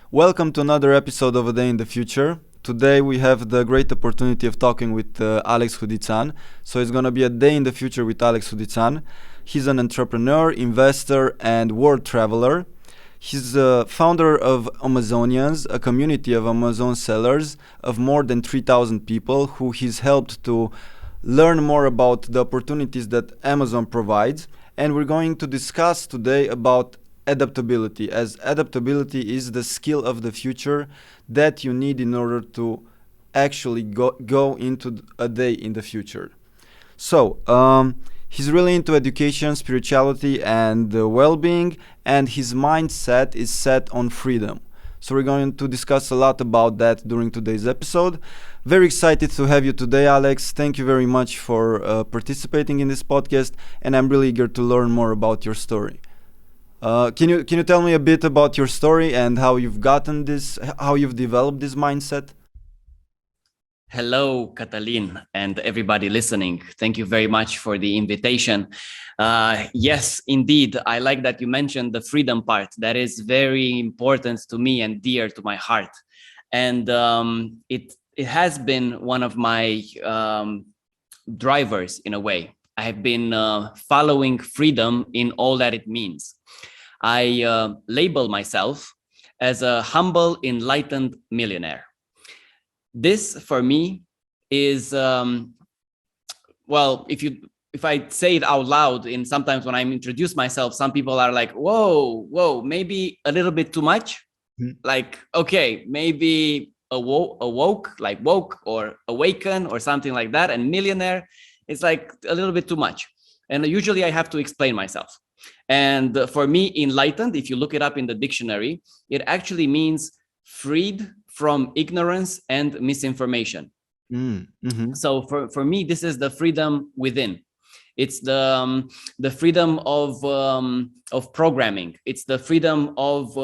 Welcome to another episode of A Day in the Future. Today we have the great opportunity of talking with Alex Hudițan. So it's going to be a day in the future with Alex Hudițan. He's an entrepreneur, investor, and world traveler. He's the founder of Amazonians, a community of Amazon sellers of more than 3,000 people who he's helped to learn more about the opportunities that Amazon provides. And we're going to discuss today about adaptability, as adaptability is the skill of the future that you need in order to actually go into a day in the future. So he's really into education, spirituality, and well-being, and his mindset is set on freedom. So we're going to discuss a lot about that during today's episode. Very excited to have you today, Alex. Thank you very much for participating in this podcast, and I'm really eager to learn more about your story. Can you tell me a bit about your story and how you've gotten this, how you've developed this mindset? Hello, Cătălin, and everybody listening. Thank you very much for the invitation. Yes, indeed, I like that you mentioned the freedom part. That is very important to me and dear to my heart. And it has been one of my drivers in a way. I have been following freedom in all that it means. I label myself as a humble, enlightened millionaire. This, for me, is well, if I say it out loud, and sometimes when I introduce myself, some people are like, "Whoa, maybe a little bit too much." Mm-hmm. Like, okay, maybe woke or awaken or something like that. And millionaire, it's like a little bit too much. And usually I have to explain myself. And for me, enlightened, if you look it up in the dictionary, it actually means freed from ignorance and misinformation. Mm-hmm. So for me, this is the freedom within. It's the freedom of programming. It's the freedom of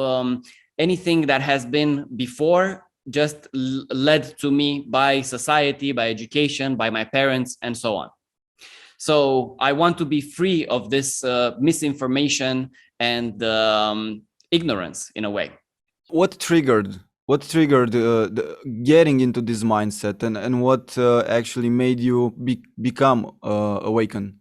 anything that has been before just led to me by society, by education, by my parents, and so on. So I want to be free of this misinformation and ignorance in a way. What triggered getting into this mindset, and what actually made you become awakened?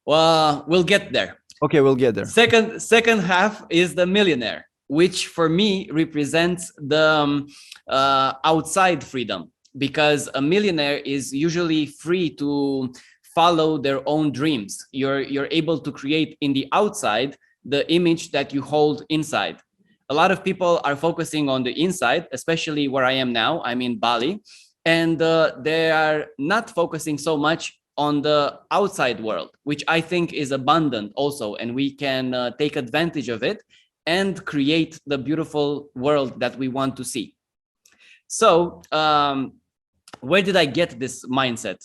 Well, we'll get there. Okay, we'll get there. Second half is the millionaire, which for me represents the outside freedom. Because a millionaire is usually free to follow their own dreams. You're able to create in the outside the image that you hold inside. A lot of people are focusing on the inside, especially where I am now. I'm in Bali, and they are not focusing so much on the outside world, which I think is abundant also, and we can take advantage of it and create the beautiful world that we want to see. So where did I get this mindset?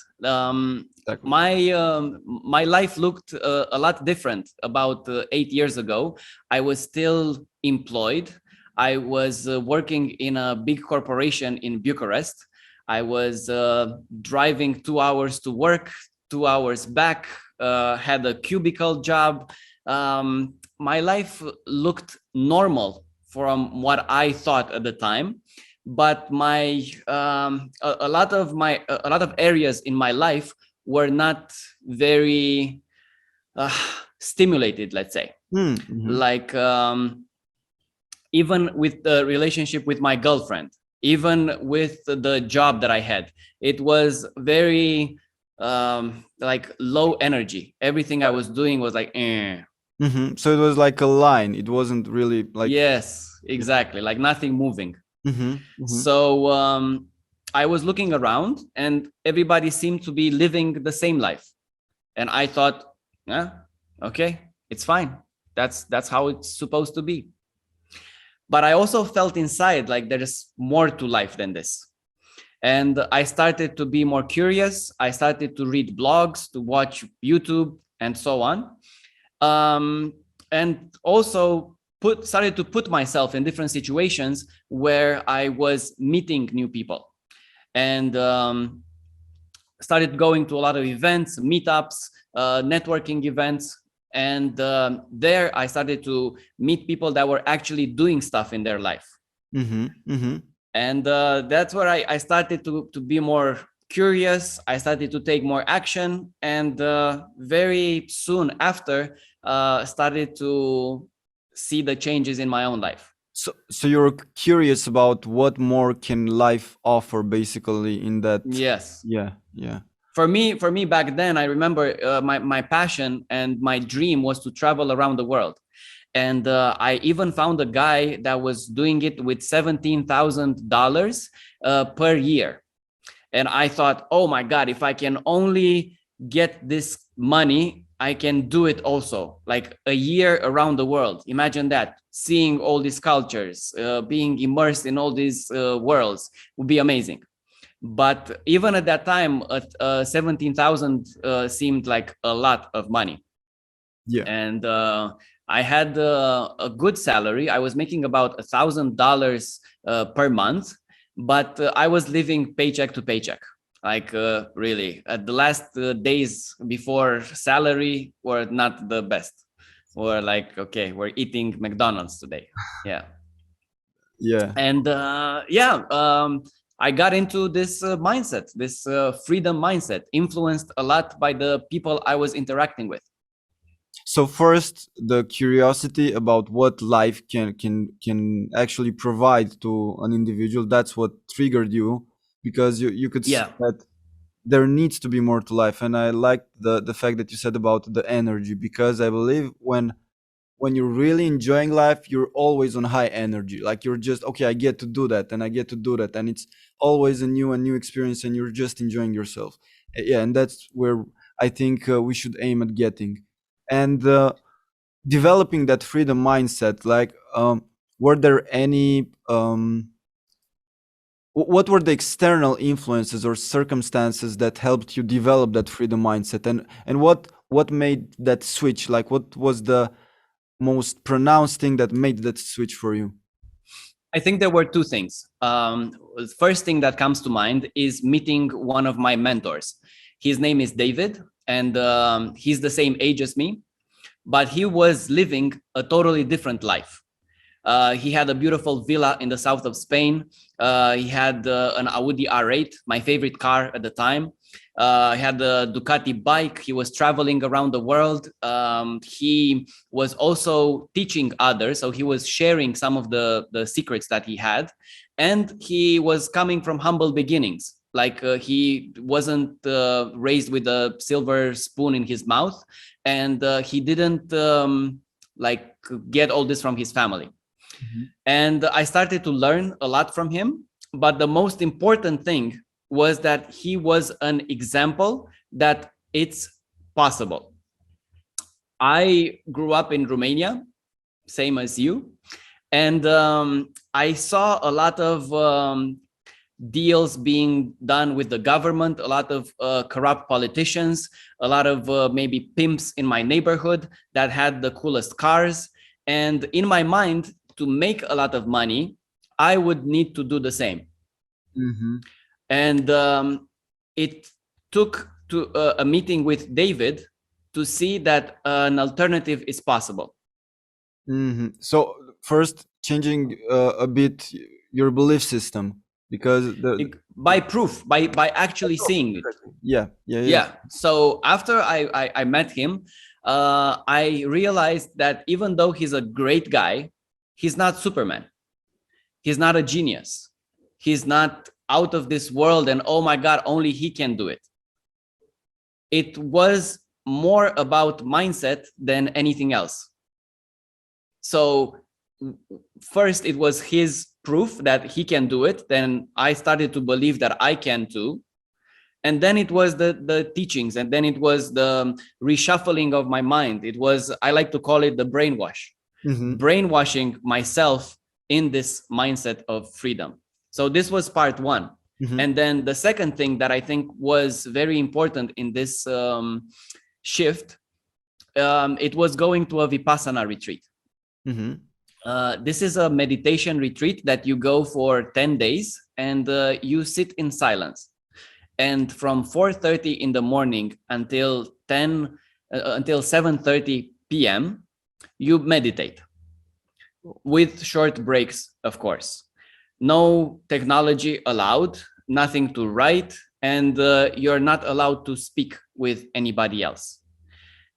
My life looked a lot different about 8 years ago. I was still employed. I was working in a big corporation in Bucharest. I was driving 2 hours to work, 2 hours back, had a cubicle job. My life looked normal from what I thought at the time. But a lot of areas in my life were not very stimulated, let's say. Mm-hmm. Like even with the relationship with my girlfriend, even with the job that I had, it was very like low energy. Everything I was doing was like Mm-hmm. So it was like a line. It wasn't really like... Yes, exactly, like nothing moving. Mm-hmm. Mm-hmm. So I was looking around and everybody seemed to be living the same life. And I thought, okay, it's fine. That's how it's supposed to be. But I also felt inside like there is more to life than this. And I started to be more curious. I started to read blogs, to watch YouTube and so on. And also started to put myself in different situations where I was meeting new people. and started going to a lot of events, meetups, networking events. And there I started to meet people that were actually doing stuff in their life. And that's where I started to be more curious. I started to take more action, and very soon after started to see the changes in my own life. So you're curious about what more can life offer, basically, in that. Yes. Yeah. For me back then, I remember my passion and my dream was to travel around the world. And I even found a guy that was doing it with $17,000 per year. And I thought, oh my God, if I can only get this money, I can do it also. Like a year around the world. Imagine that, seeing all these cultures, being immersed in all these worlds would be amazing. But even at that time, 17,000 seemed like a lot of money. Yeah. And I had a good salary. I was making about $1,000 per month, but I was living paycheck to paycheck. Like really, at the last days before salary were not the best. We're like, okay, we're eating McDonald's today. Yeah. And I got into this mindset, this freedom mindset, influenced a lot by the people I was interacting with. So first, the curiosity about what life can actually provide to an individual, that's what triggered you, because you could see that there needs to be more to life. And I like the fact that you said about the energy, because I believe when you're really enjoying life, you're always on high energy. Like you're just, okay, I get to do that and I get to do that. And it's always a new experience, and you're just enjoying yourself. Yeah, and that's where I think we should aim at getting. And developing that freedom mindset, like were there any what were the external influences or circumstances that helped you develop that freedom mindset, and what made that switch? Like what was the most pronounced thing that made that switch for you? I think there were two things. The first thing that comes to mind is meeting one of my mentors. His name is David, and he's the same age as me, but he was living a totally different life. He had a beautiful villa in the south of Spain. He had an Audi R8, my favorite car at the time. He had a Ducati bike. He was traveling around the world. He was also teaching others. So he was sharing some of the secrets that he had. And he was coming from humble beginnings. Like he wasn't raised with a silver spoon in his mouth. And he didn't like get all this from his family. And I started to learn a lot from him. But the most important thing was that he was an example that it's possible. I grew up in Romania, same as you. And I saw a lot of deals being done with the government, a lot of corrupt politicians, a lot of maybe pimps in my neighborhood that had the coolest cars. And in my mind, to make a lot of money, I would need to do the same. And it took to a meeting with David to see that an alternative is possible. So first, changing a bit your belief system, because by proof, by actually seeing it. Yeah. So after I met him, I realized that even though he's a great guy, he's not Superman. He's not a genius. He's not out of this world and oh my God, only he can do it. It was more about mindset than anything else. So first it was his proof that he can do it. Then I started to believe that I can too. And then it was the teachings, and then it was the reshuffling of my mind. It was, I like to call it the brainwash. Brainwashing myself in this mindset of freedom. So this was part one. And then the second thing that I think was very important in this shift, it was going to a Vipassana retreat. This is a meditation retreat that you go for 10 days and you sit in silence. And from 4:30 in the morning until 7:30 p.m., you meditate with short breaks, of course. No technology allowed, nothing to write, and you're not allowed to speak with anybody else.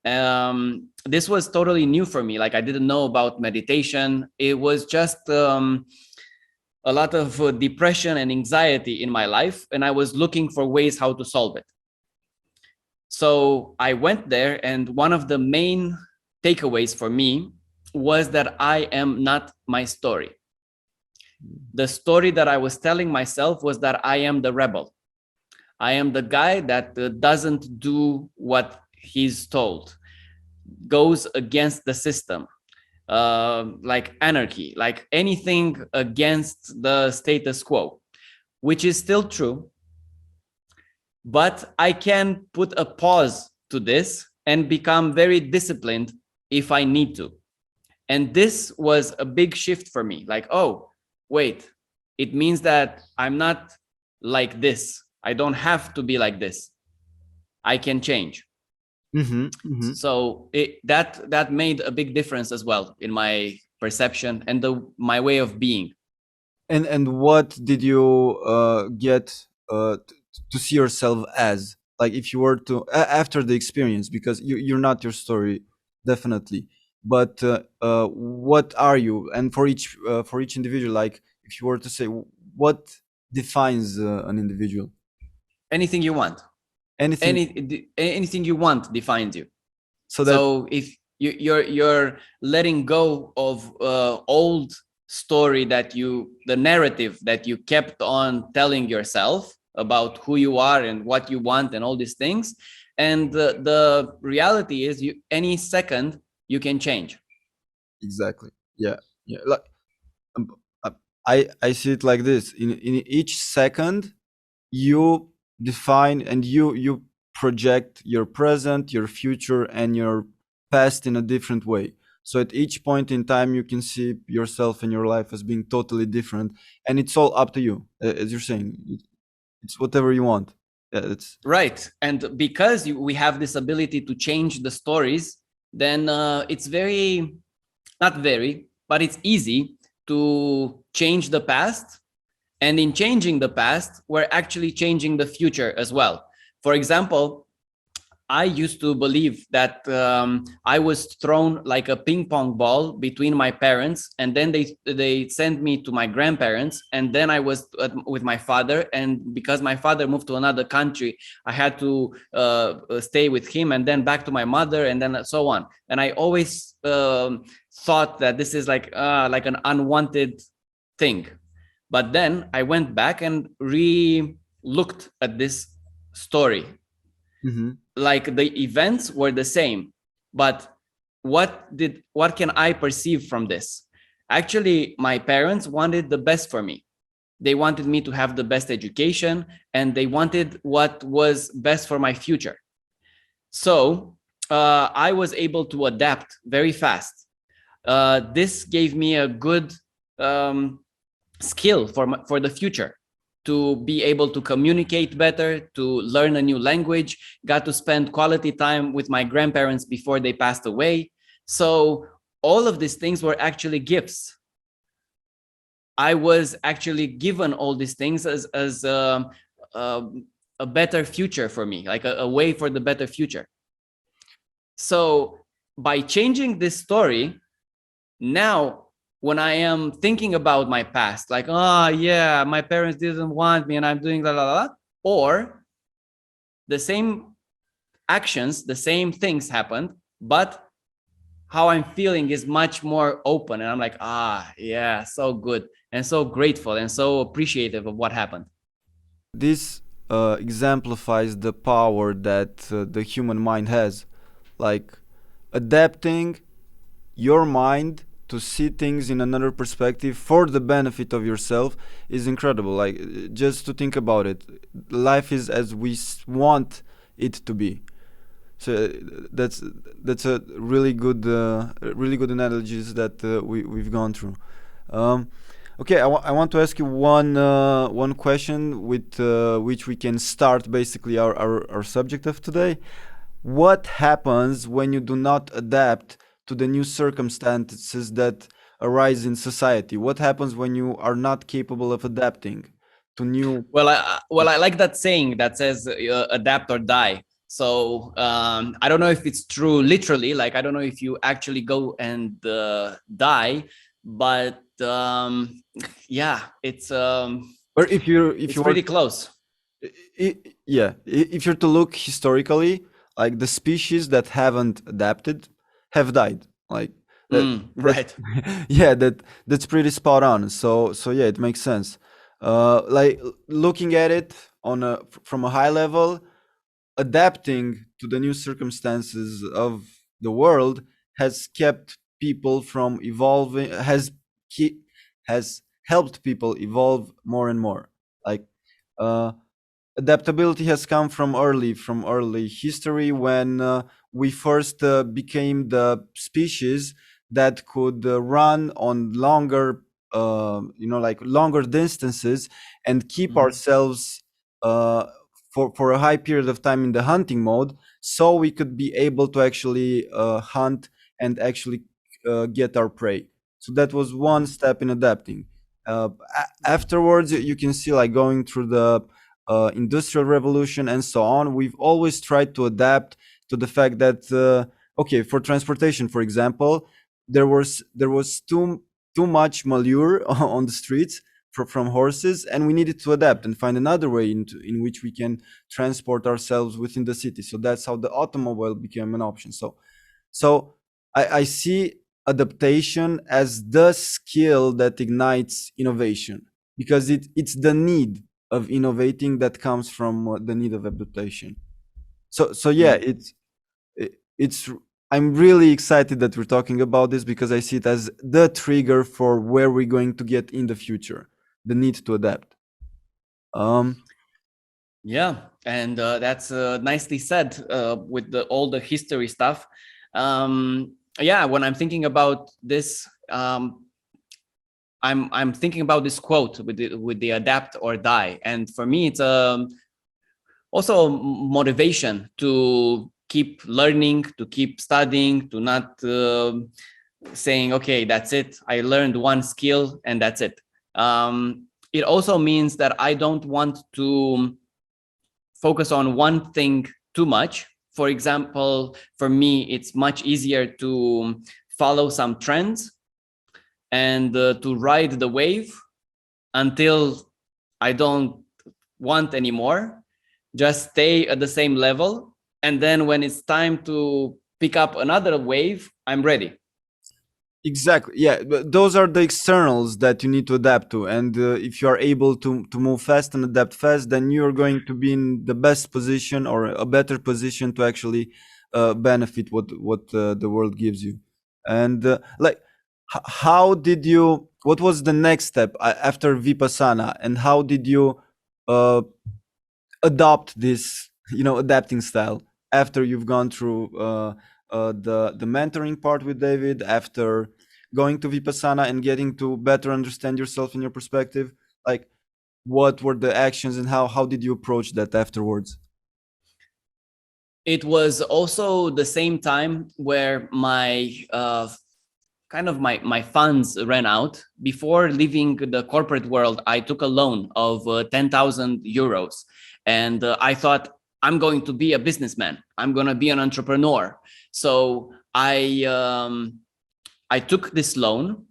This was totally new for me. Like, I didn't know about meditation. It was just a lot of depression and anxiety in my life, and I was looking for ways how to solve it. So I went there, and one of the main takeaways for me was that I am not my story. The story that I was telling myself was that I am the rebel. I am the guy that doesn't do what he's told, goes against the system, like anarchy, like anything against the status quo, which is still true. But I can put a pause to this and become very disciplined if I need to. And this was a big shift for me. Like, oh, wait, it means that I'm not like this. I don't have to be like this. I can change. So that made a big difference as well in my perception and my way of being. And what did you get to see yourself as? Like, if you were to after the experience, because you're not your story, definitely. But what are you? And for each individual, like, if you were to say, what defines an individual? Anything you want. Anything you want defines you. So if you're letting go of old story the narrative that you kept on telling yourself about who you are and what you want and all these things, and the reality is any second you can change. Exactly. Yeah. Like, I see it like this: in each second you define and you project your present, your future, and your past in a different way. So at each point in time you can see yourself and your life as being totally different, and it's all up to you. As you're saying, it's whatever you want. It's right. And because we have this ability to change the stories, then it's but it's easy to change the past. And in changing the past, we're actually changing the future as well. For example, I used to believe that I was thrown like a ping pong ball between my parents, and then they sent me to my grandparents, and then I was with my father, and because my father moved to another country, I had to stay with him, and then back to my mother, and then so on. And I always thought that this is like an unwanted thing. But then I went back and re-looked at this story. Like, the events were the same, but what can I perceive from this? Actually, my parents wanted the best for me. They wanted me to have the best education, and they wanted what was best for my future. So I was able to adapt very fast. This gave me a good skill for the future, to be able to communicate better, to learn a new language, got to spend quality time with my grandparents before they passed away. So all of these things were actually gifts. I was actually given all these things as a better future for me, like a way for the better future. So by changing this story, now when I am thinking about my past, like, oh yeah, my parents didn't want me and I'm doing la la la, or the same actions, the same things happened, but how I'm feeling is much more open, and I'm like, yeah, so good and so grateful and so appreciative of what happened. This exemplifies the power that the human mind has, like adapting your mind to see things in another perspective for the benefit of yourself is incredible. Like, just to think about it, life is as we want it to be. So that's a really good analogies that we've gone through. Okay, I want to ask you one question with which we can start basically our subject of today. What happens when you do not adapt to the new circumstances that arise in society? What happens when you are not capable of adapting to new? Well, I like that saying that says adapt or die. So I don't know if it's true literally, like I don't know if you actually go and die, but yeah, it's Or if it's you were pretty close. yeah, if you're to look historically, like the species that haven't adapted have died. Like that that Right. yeah, that's pretty spot on. So yeah, it makes sense. Like looking at it on from a high level, adapting to the new circumstances of the world has kept people from evolving, ke- has helped people evolve more and more. Like uh, adaptability has come from early history when we first became the species that could run on longer like longer distances and keep Mhm. ourselves uh, for a high period of time in the hunting mode, so we could be able to actually hunt and actually get our prey. So that was one step in adapting. Afterwards, you can see, like, going through the industrial revolution and so on, we've always tried to adapt to the fact that okay, for transportation, for example, there was too much manure on the streets from horses, and we needed to adapt and find another way in which we can transport ourselves within the city. So that's how the automobile became an option. So I see adaptation as the skill that ignites innovation, because it's the need of innovating that comes from the need of adaptation. So yeah, Mm. it's I'm really excited that we're talking about this, because I see it as the trigger for where we're going to get in the future, the need to adapt. um Yeah, and that's nicely said with all the history stuff. Yeah, when I'm thinking about this, I'm thinking about this quote with the adapt or die, and for me, it's also motivation to keep learning, to keep studying, to not saying, okay, that's it. I learned one skill and that's it. It also means that I don't want to focus on one thing too much. For example, for me, it's much easier to follow some trends and to ride the wave until I don't want anymore. Just stay at the same level. And then when it's time to pick up another wave, I'm ready. Exactly. Yeah, but those are the externals that you need to adapt to, and if you are able to move fast and adapt fast, then you're going to be in the best position, or a better position, to actually benefit what the world gives you. And like, how did you? What was the next step after Vipassana, and how did you uh, adopt this, adapting style, after you've gone through the mentoring part with David, after going to Vipassana and getting to better understand yourself and your perspective? Like, what were the actions, and how did you approach that afterwards? It was also the same time where my kind of my funds ran out. Before leaving the corporate world, I took a loan of 10,000 euros. And I thought, I'm going to be a businessman. I'm going to be an entrepreneur. So I took this loan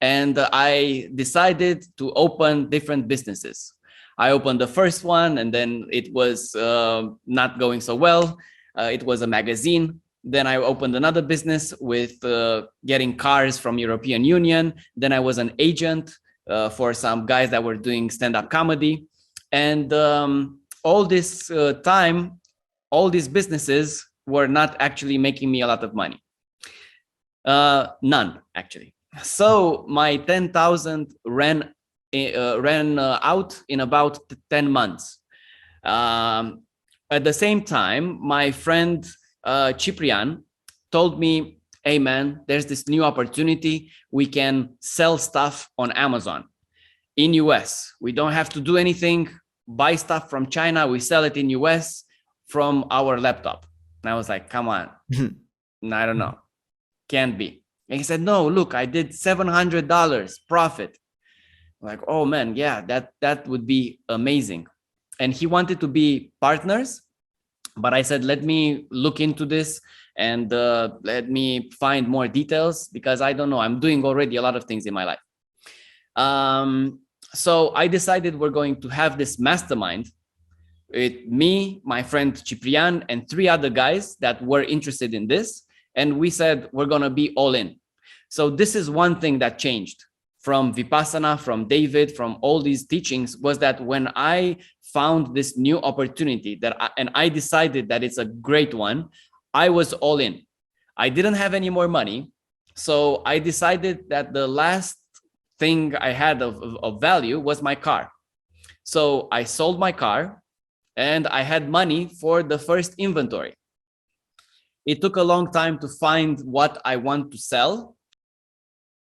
and I decided to open different businesses. I opened the first one, and then it was not going so well. It was a magazine. Then I opened another business with getting cars from European Union. Then I was an agent for some guys that were doing stand-up comedy. And all this time, all these businesses were not actually making me a lot of money. None, actually. So my 10,000 ran out in about 10 months. At the same time, my friend Ciprian told me, hey man, there's this new opportunity. We can sell stuff on Amazon. in US. We don't have to do anything, buy stuff from China, we sell it in US from our laptop. And I was like, come on. I don't know. Can't be. And he said, no, look, I did $700 profit. I'm like, oh man, yeah, that would be amazing. And he wanted to be partners, but I said, let me look into this and let me find more details, because I don't know, I'm doing already a lot of things in my life. So I decided we're going to have this mastermind with me, my friend Ciprian, and 3 other guys that were interested in this. And we said, we're going to be all in. So this is one thing that changed from Vipassana, from David, from all these teachings, was that when I found this new opportunity and I decided that it's a great one, I was all in. I didn't have any more money. So I decided that the last thing I had of value was my car. So I sold my car and I had money for the first inventory. It took a long time to find what I want to sell,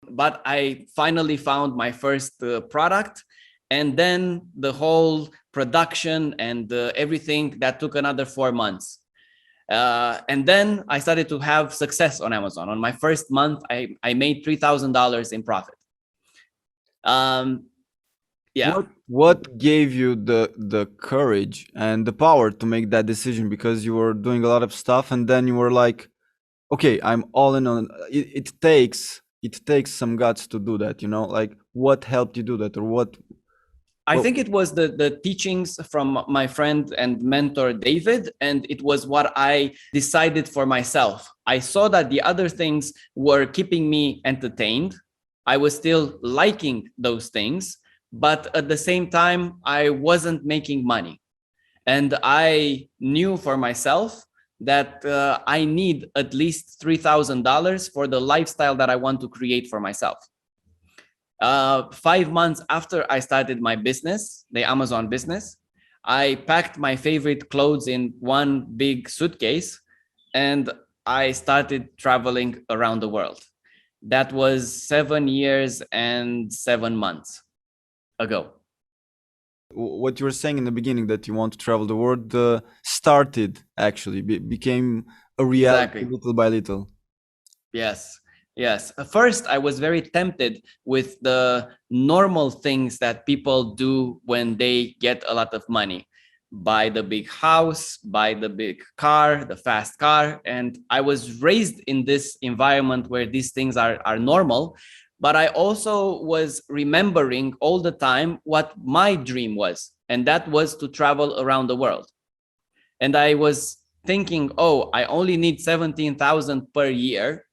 but I finally found my first product. And then the whole production and everything, that took another 4 months. And then I started to have success on Amazon. On my first month, I made $3,000 in profit. Yeah. What gave you the courage and the power to make that decision? Because you were doing a lot of stuff and then you were like, okay, I'm all in on it. It takes some guts to do that, you know? Like, what helped you do that, or what? I think it was the teachings from my friend and mentor, David, and it was what I decided for myself. I saw that the other things were keeping me entertained. I was still liking those things, but at the same time, I wasn't making money. And I knew for myself that I need at least $3,000 for the lifestyle that I want to create for myself. 5 months after I started my business, the Amazon business, I packed my favorite clothes in one big suitcase and I started traveling around the world. That was 7 years and 7 months ago. What you were saying in the beginning, that you want to travel the world, started actually, became a reality. Exactly. Little by little. Yes. At first, I was very tempted with the normal things that people do when they get a lot of money. Buy the big house, buy the big car, the fast car. And I was raised in this environment where these things are normal. But I also was remembering all the time what my dream was. And that was to travel around the world. And I was thinking, oh, I only need 17,000 per year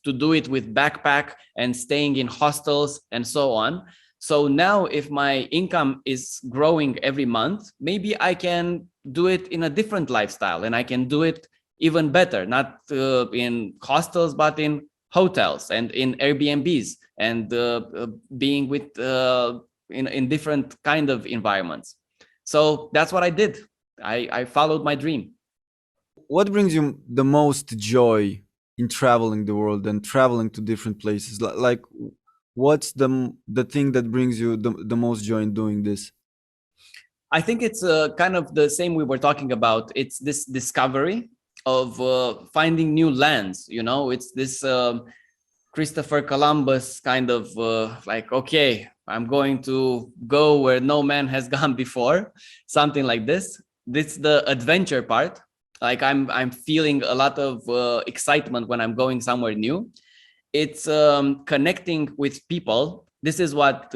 to do it with backpack and staying in hostels and so on. So now if my income is growing every month, maybe I can do it in a different lifestyle and I can do it even better, not in hostels, but in hotels and in Airbnbs and being with in different kind of environments. So that's what I did. I followed my dream. What brings you the most joy in traveling the world and traveling to different places? Like, what's the thing that brings you the most joy in doing this? I think it's kind of the same we were talking about. It's this discovery of finding new lands. You know, it's this Christopher Columbus kind of like, okay, I'm going to go where no man has gone before, something like this. This is the adventure part. Like I'm feeling a lot of excitement when I'm going somewhere new. It's connecting with people. This is what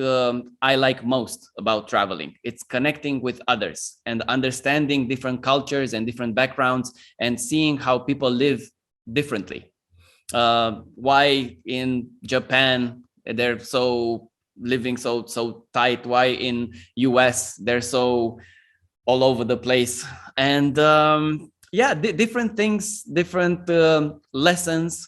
I like most about traveling. It's connecting with others and understanding different cultures and different backgrounds and seeing how people live differently. Why in Japan they're so living so tight? Why in US they're so all over the place? And different things, different lessons.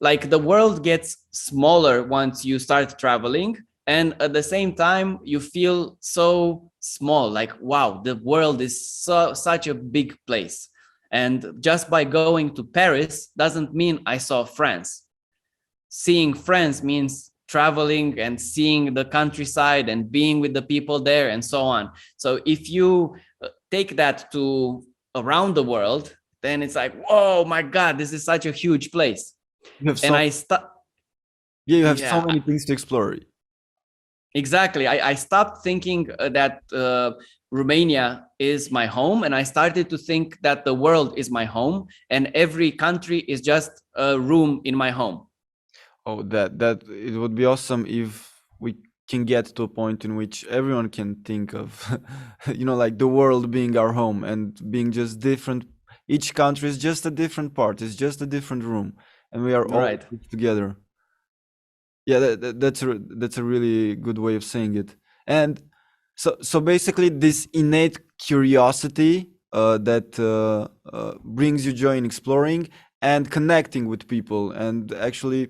Like the world gets smaller once you start traveling, and at the same time you feel so small. Like, wow, the world is such a big place. And just by going to Paris doesn't mean I saw France. Seeing France means traveling and seeing the countryside and being with the people there and so on. So if you take that to around the world, then it's like, whoa, my God, this is such a huge place. You have And you have so many things to explore. Exactly. I stopped thinking that Romania is my home, and I started to think that the world is my home, and every country is just a room in my home. Oh, that it would be awesome if we can get to a point in which everyone can think of, like the world being our home and being just different. Each country is just a different part. It's just a different room, and we are all together. Yeah, that's a really good way of saying it. And so basically, this innate curiosity that brings you joy in exploring and connecting with people, and actually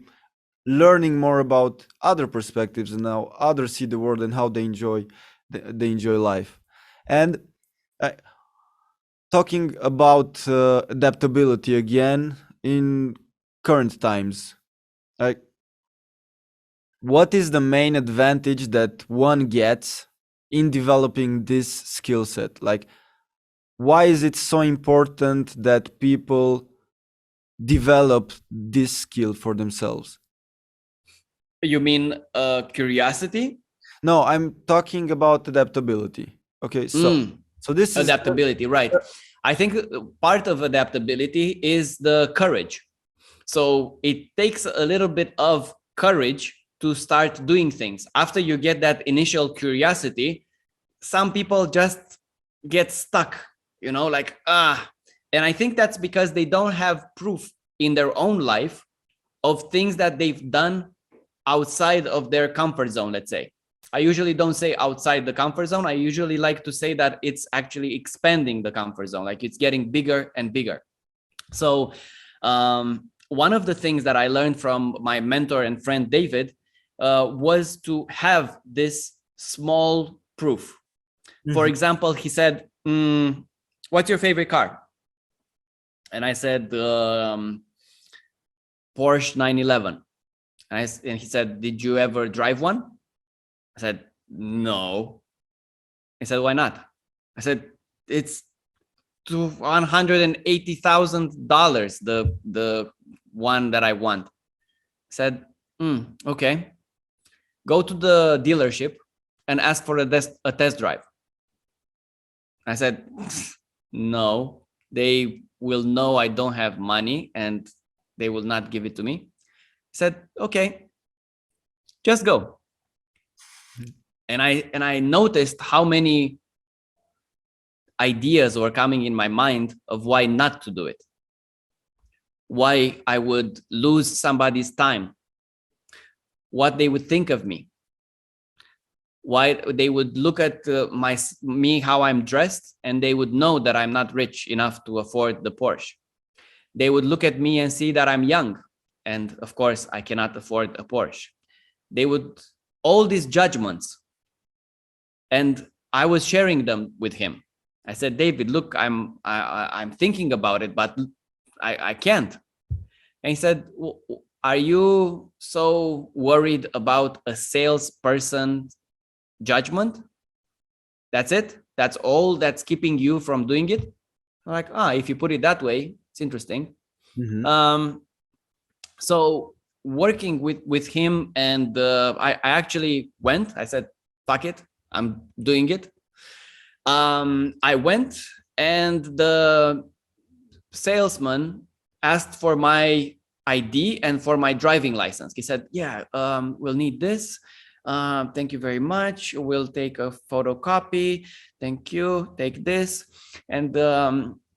learning more about other perspectives and how others see the world and how they enjoy life. And talking about adaptability again in current times, like, what is the main advantage that one gets in developing this skill set? Like, why is it so important that people develop this skill for themselves? You mean curiosity? No, I'm talking about adaptability. Okay, so this is adaptability, right? I think part of adaptability is the courage. So it takes a little bit of courage to start doing things. After you get that initial curiosity, some people just get stuck, like, and I think that's because they don't have proof in their own life of things that they've done outside of their comfort zone, let's say. I usually don't say outside the comfort zone. I usually like to say that it's actually expanding the comfort zone, like it's getting bigger and bigger. So one of the things that I learned from my mentor and friend David was to have this small proof. For example, he said, what's your favorite car? And I said, Porsche 911. And he said, did you ever drive one? I said, no. He said, why not? I said, it's $180,000, the one that I want. I said, okay. Go to the dealership and ask for a test drive. I said, no, they will know I don't have money and they will not give it to me. I said, okay, just go. And I noticed how many ideas were coming in my mind of why not to do it. Why I would lose somebody's time. What they would think of me. Why they would look at me, how I'm dressed, and they would know that I'm not rich enough to afford the Porsche. They would look at me and see that I'm young. And of course, I cannot afford a Porsche. They would, all these judgments. And I was sharing them with him. I said, David, look, I'm thinking about it, but I can't. And he said, are you so worried about a salesperson judgment? That's it? That's all that's keeping you from doing it? I'm like, if you put it that way, it's interesting. So working with him, and I actually went. I said, fuck it, I'm doing it. I went, and the salesman asked for my ID and for my driving license. He said, yeah, we'll need this. Thank you very much. We'll take a photocopy. Thank you. Take this. And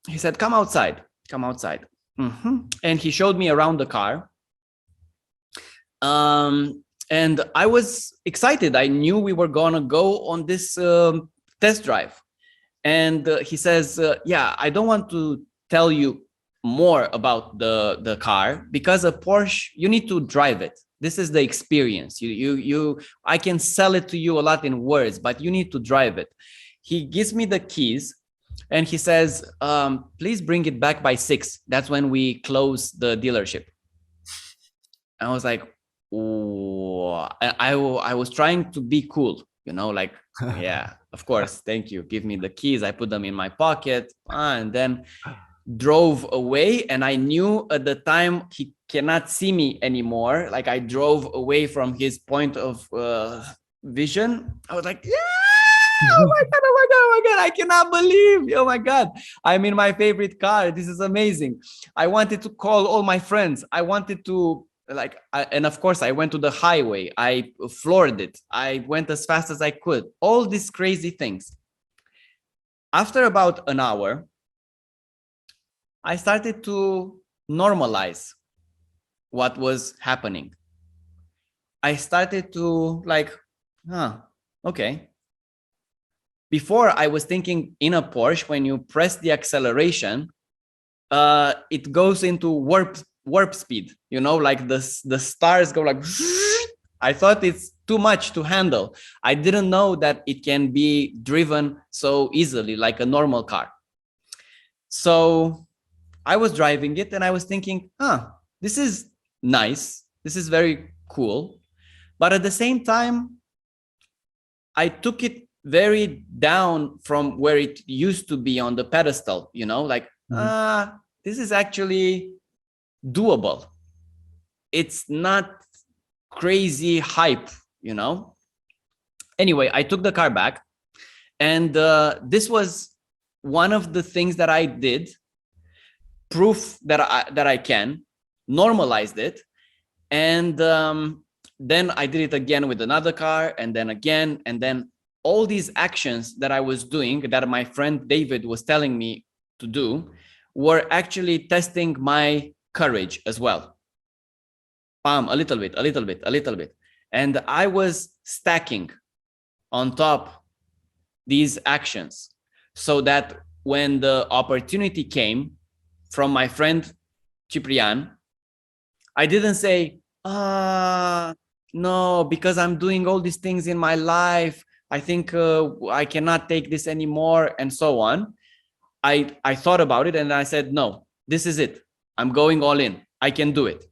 he said, come outside. Come outside. And he showed me around the car. And I was excited. I knew we were going to go on this test drive. And he says, yeah, I don't want to tell you more about the car, because a Porsche, you need to drive it. This is the experience. I can sell it to you a lot in words, but you need to drive it. He gives me the keys and he says, please bring it back by 6. That's when we close the dealership. I was like, I was trying to be cool, like, yeah, of course, thank you. Give me the keys. I put them in my pocket, and then drove away. And I knew at the time he cannot see me anymore. Like, I drove away from his point of vision. I was like, yeah, oh my God, oh my God, oh my God, I cannot believe, oh my God, I'm in my favorite car. This is amazing. I wanted to call all my friends. I wanted to, and of course, I went to the highway. I floored it. I went as fast as I could. All these crazy things. After about an hour, I started to normalize what was happening. I started to okay. Before, I was thinking in a Porsche, when you press the acceleration, it goes into warp speed, like the stars go like, I thought it's too much to handle. I didn't know that it can be driven so easily like a normal car. So I was driving it and I was thinking, this is nice. This is very cool. But at the same time, I took it very down from where it used to be on the pedestal, this is actually doable. It's not crazy hype, Anyway, I took the car back, and this was one of the things that I did, proof that I can, normalized it. And then I did it again with another car, and then again, and then all these actions that I was doing, that my friend David was telling me to do, were actually testing my courage as well. Bam, a little bit, a little bit, a little bit. And I was stacking on top these actions, so that when the opportunity came from my friend Ciprian, I didn't say, no, because I'm doing all these things in my life, I think I cannot take this anymore, and so on. I thought about it and I said, no, this is it. I'm going all in. I can do it.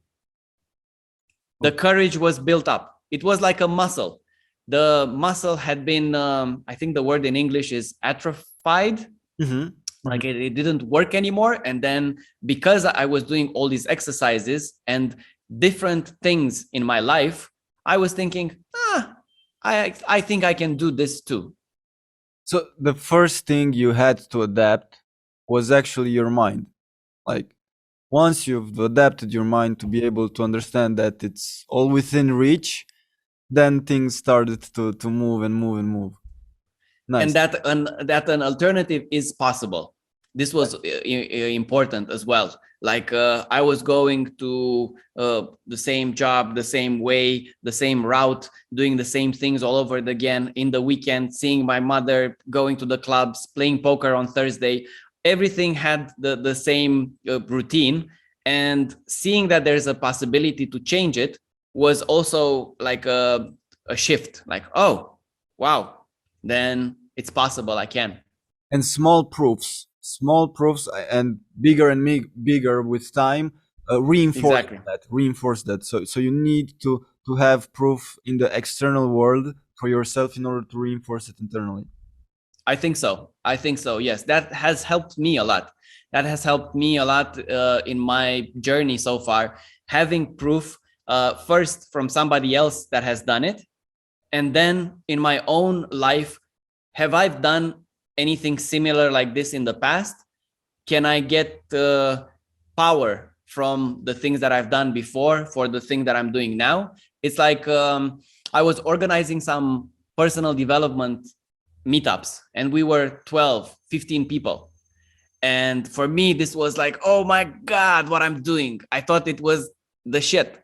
The courage was built up. It was like a muscle. The muscle had been, I think the word in English is atrophied. Mm-hmm. Like it didn't work anymore. And then because I was doing all these exercises and different things in my life, I was thinking, I think I can do this too. So the first thing you had to adapt was actually your mind. Like, once you've adapted your mind to be able to understand that it's all within reach, then things started to move and move and move. Nice. And that an alternative is possible. This was important as well. Like I was going to the same job, the same way, the same route, doing the same things all over again in the weekend, seeing my mother, going to the clubs, playing poker on Thursday. Everything had the same routine, and seeing that there's a possibility to change it was also like a shift. Like, oh, wow, then it's possible, I can. And small proofs and bigger with time reinforce that. So you need to have proof in the external world for yourself in order to reinforce it internally. I think so. Yes, that has helped me a lot. In my journey so far, having proof first from somebody else that has done it, and then in my own life, have I done anything similar like this in the past? Can I get power from the things that I've done before for the thing that I'm doing now? It's like I was organizing some personal development meetups, and we were 12, 15 people. And for me, this was like, oh my God, what I'm doing. I thought it was the shit.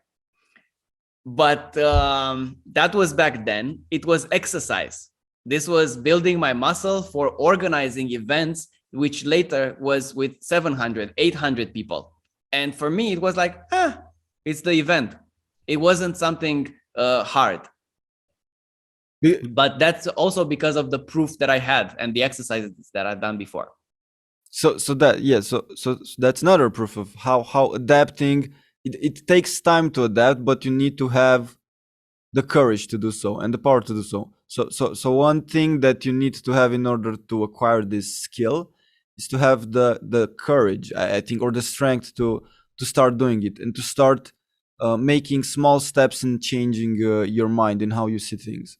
But that was back then. It was exercise. This was building my muscle for organizing events, which later was with 700, 800 people. And for me, it was like, it's the event. It wasn't something hard. But that's also because of the proof that I had and the exercises that I've done before. So that's another proof of how adapting it takes time to adapt, but you need to have the courage to do so and the power to do so. So one thing that you need to have in order to acquire this skill is to have the courage, I think, or the strength to start doing it and to start making small steps in changing your mind and how you see things.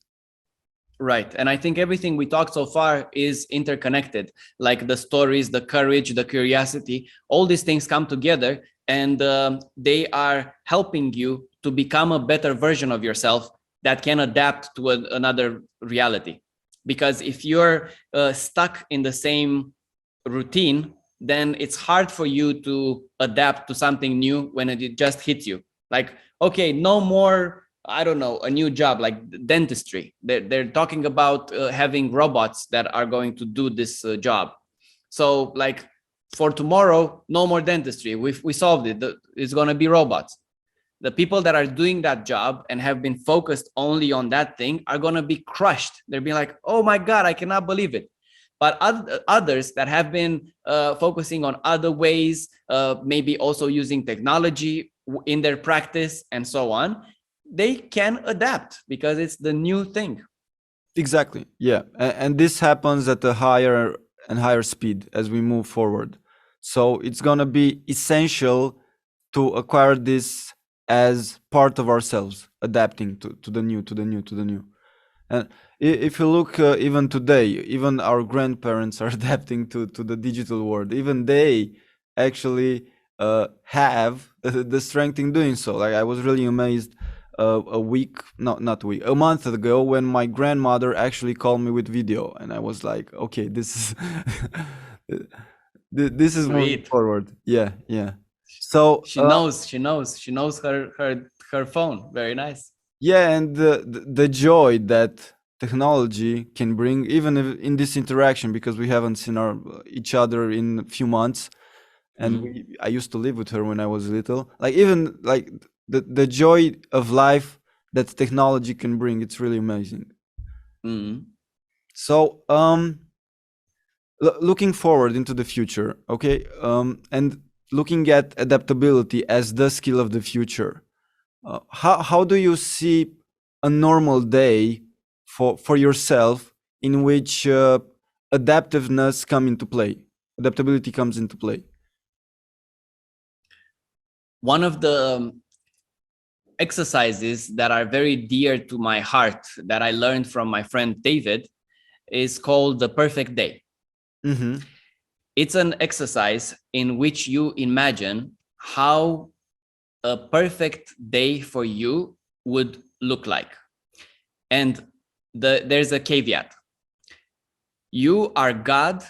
Right. And I think everything we talked so far is interconnected, like the stories, the courage, the curiosity, all these things come together, and they are helping you to become a better version of yourself that can adapt to another reality. Because if you're stuck in the same routine, then it's hard for you to adapt to something new when it just hits you. Like, okay, no more, I don't know, a new job like dentistry. They're talking about having robots that are going to do this job. So like for tomorrow, no more dentistry. We solved it. It's going to be robots. The people that are doing that job and have been focused only on that thing are going to be crushed. They're being like, oh my God, I cannot believe it. But others that have been focusing on other ways, maybe also using technology in their practice and so on, they can adapt because it's the new thing. Exactly. Yeah. And this happens at a higher and higher speed as we move forward. So it's going to be essential to acquire this as part of ourselves, adapting to the new, to the new, to the new. And if you look even today, even our grandparents are adapting to the digital world. Even they actually have the strength in doing so. Like I was really amazed a month ago when my grandmother actually called me with video, and I was like, okay, this is this is moving forward. Yeah, yeah. So she knows her phone. Very nice. Yeah, and the joy that technology can bring, even if in this interaction, because we haven't seen each other in a few months, and I used to live with her when I was little. Like even like the joy of life that technology can bring, it's really amazing. So looking forward into the future, okay, and looking at adaptability as the skill of the future. How do you see a normal day for yourself in which adaptiveness adaptability comes into play? One of the exercises that are very dear to my heart that I learned from my friend David is called the perfect day. It's an exercise in which you imagine how a perfect day for you would look like. And there's a caveat. You are God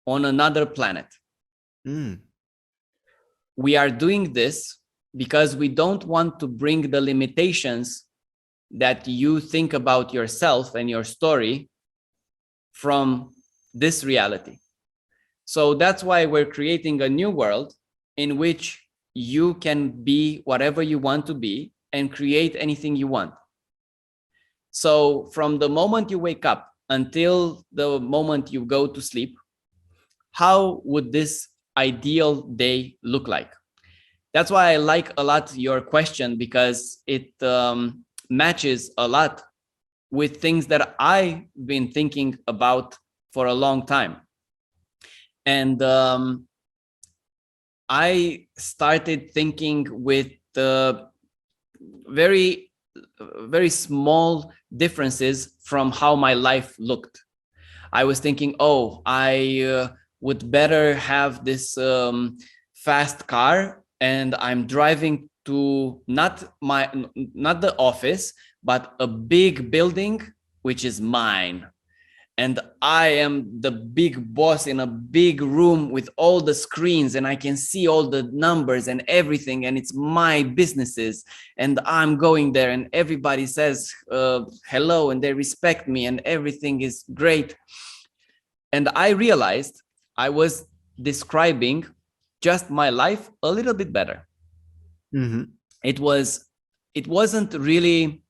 on another planet. We are doing this because we don't want to bring the limitations that you think about yourself and your story from this reality. So that's why we're creating a new world in which you can be whatever you want to be and create anything you want. So from the moment you wake up until the moment you go to sleep, how would this ideal day look like? That's why I like a lot your question, because it matches a lot with things that I've been thinking about for a long time. And I started thinking with very, very small differences from how my life looked. I was thinking, oh, I would better have this fast car, and I'm driving to not the office, but a big building, which is mine. And I am the big boss in a big room with all the screens, and I can see all the numbers and everything, and it's my businesses, and I'm going there and everybody says hello and they respect me and everything is great. And I realized I was describing just my life a little bit better. It wasn't really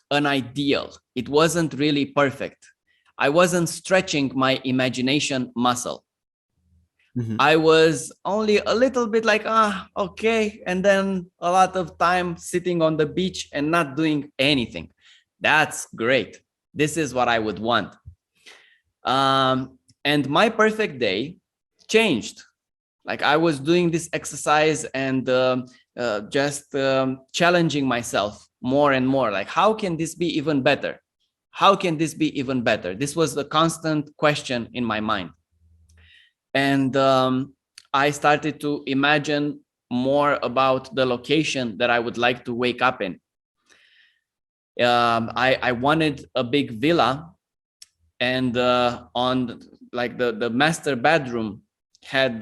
an ideal. It wasn't really perfect. I wasn't stretching my imagination muscle. I was only a little bit like, okay. And then a lot of time sitting on the beach and not doing anything. That's great. This is what I would want. And my perfect day changed. Like I was doing this exercise and just challenging myself more and more. Like, how can this be even better? How can this be even better? This was the constant question in my mind. And I started to imagine more about the location that I would like to wake up in. I wanted a big villa, and on like the master bedroom had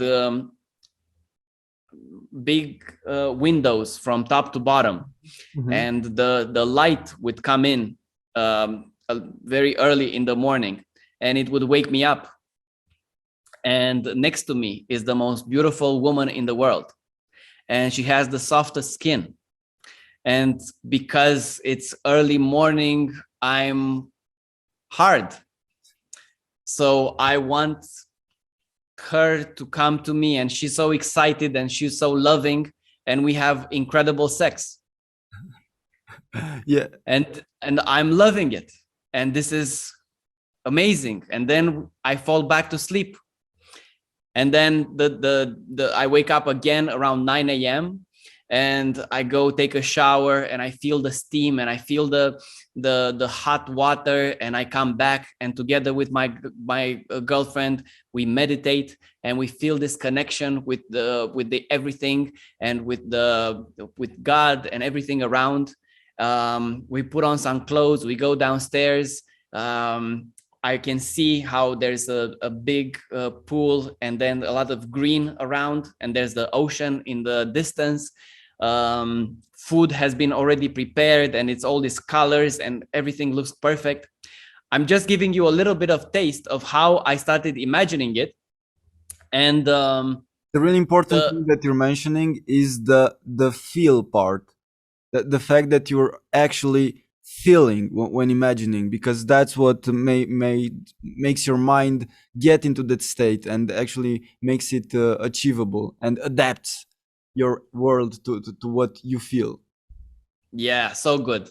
big windows from top to bottom, and the light would come in very early in the morning, and it would wake me up. And next to me is the most beautiful woman in the world, and she has the softest skin. And because it's early morning, I'm hard. So I want her to come to me, and she's so excited and she's so loving, and we have incredible sex. Yeah. And I'm loving it. And this is amazing. And then I fall back to sleep. And then I wake up again around 9 a.m. and I go take a shower, and I feel the steam, and I feel the hot water, and I come back, and together with my girlfriend, we meditate, and we feel this connection with the everything, and with God and everything around. We put on some clothes, we go downstairs. I can see how there's a big pool, and then a lot of green around, and there's the ocean in the distance. Food has been already prepared, and it's all these colors, and everything looks perfect. I'm just giving you a little bit of taste of how I started imagining it. And the really important thing that you're mentioning is the feel part, the fact that you're actually feeling when imagining, because that's what makes your mind get into that state and actually makes it achievable and adapts your world to what you feel. Yeah, so good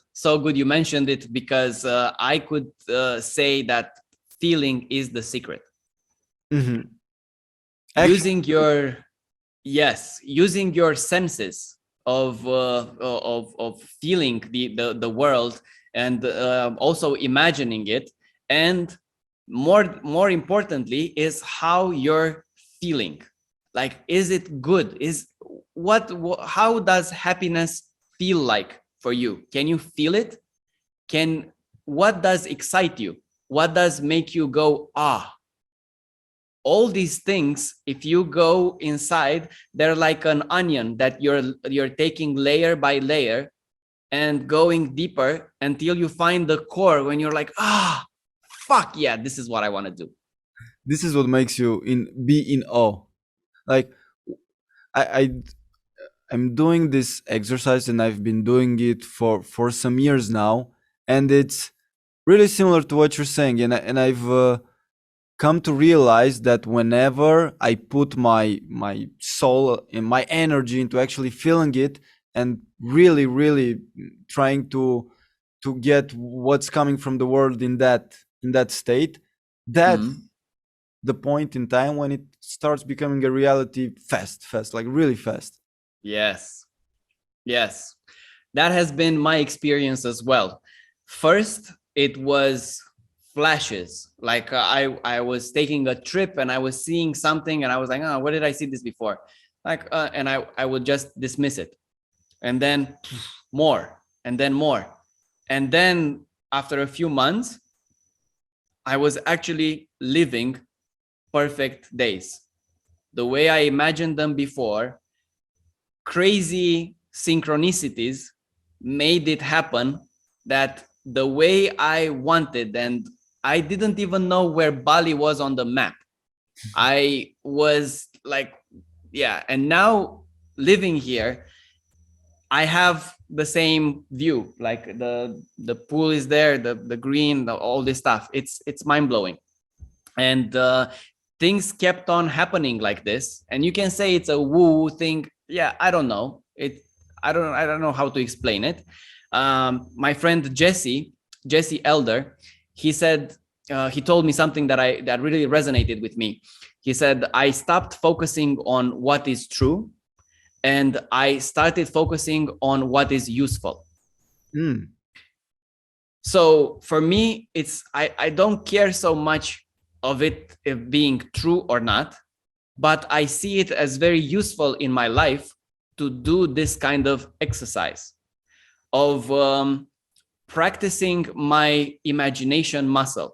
you mentioned it, because I could say that feeling is the secret. Using your senses of feeling the world, and also imagining it, and more importantly is how you're feeling. Like, is it good? How does happiness feel like for you? Can you feel it? What does excite you? What does make you go all these things? If you go inside, they're like an onion that you're taking layer by layer and going deeper until you find the core, when you're like, fuck yeah, this is what I want to do. This is what makes you be in awe. Like, I'm doing this exercise, and I've been doing it for some years now, and it's really similar to what you're saying, and I've come to realize that whenever I put my soul and my energy into actually feeling it, and really trying to get what's coming from the world in that state, that's the point in time when it starts becoming a reality fast, like really fast. Yes, that has been my experience as well. First, it was flashes. Like I was taking a trip, and I was seeing something, and I was like, where did I see this before? Like, and I would just dismiss it, and then more, and then more, and then after a few months, I was actually living perfect days the way I imagined them before. Crazy synchronicities made it happen that the way I wanted, and I didn't even know where Bali was on the map. I was like, and now living here, I have the same view. Like the pool is there, the green, all this stuff. It's mind-blowing. And things kept on happening like this. And you can say it's a woo thing. Yeah, I don't know. I don't know how to explain it. My friend Jesse Elder, he said, he told me something that really resonated with me. He said, I stopped focusing on what is true and I started focusing on what is useful. So for me, I don't care so much of it being true or not, but I see it as very useful in my life to do this kind of exercise of practicing my imagination muscle,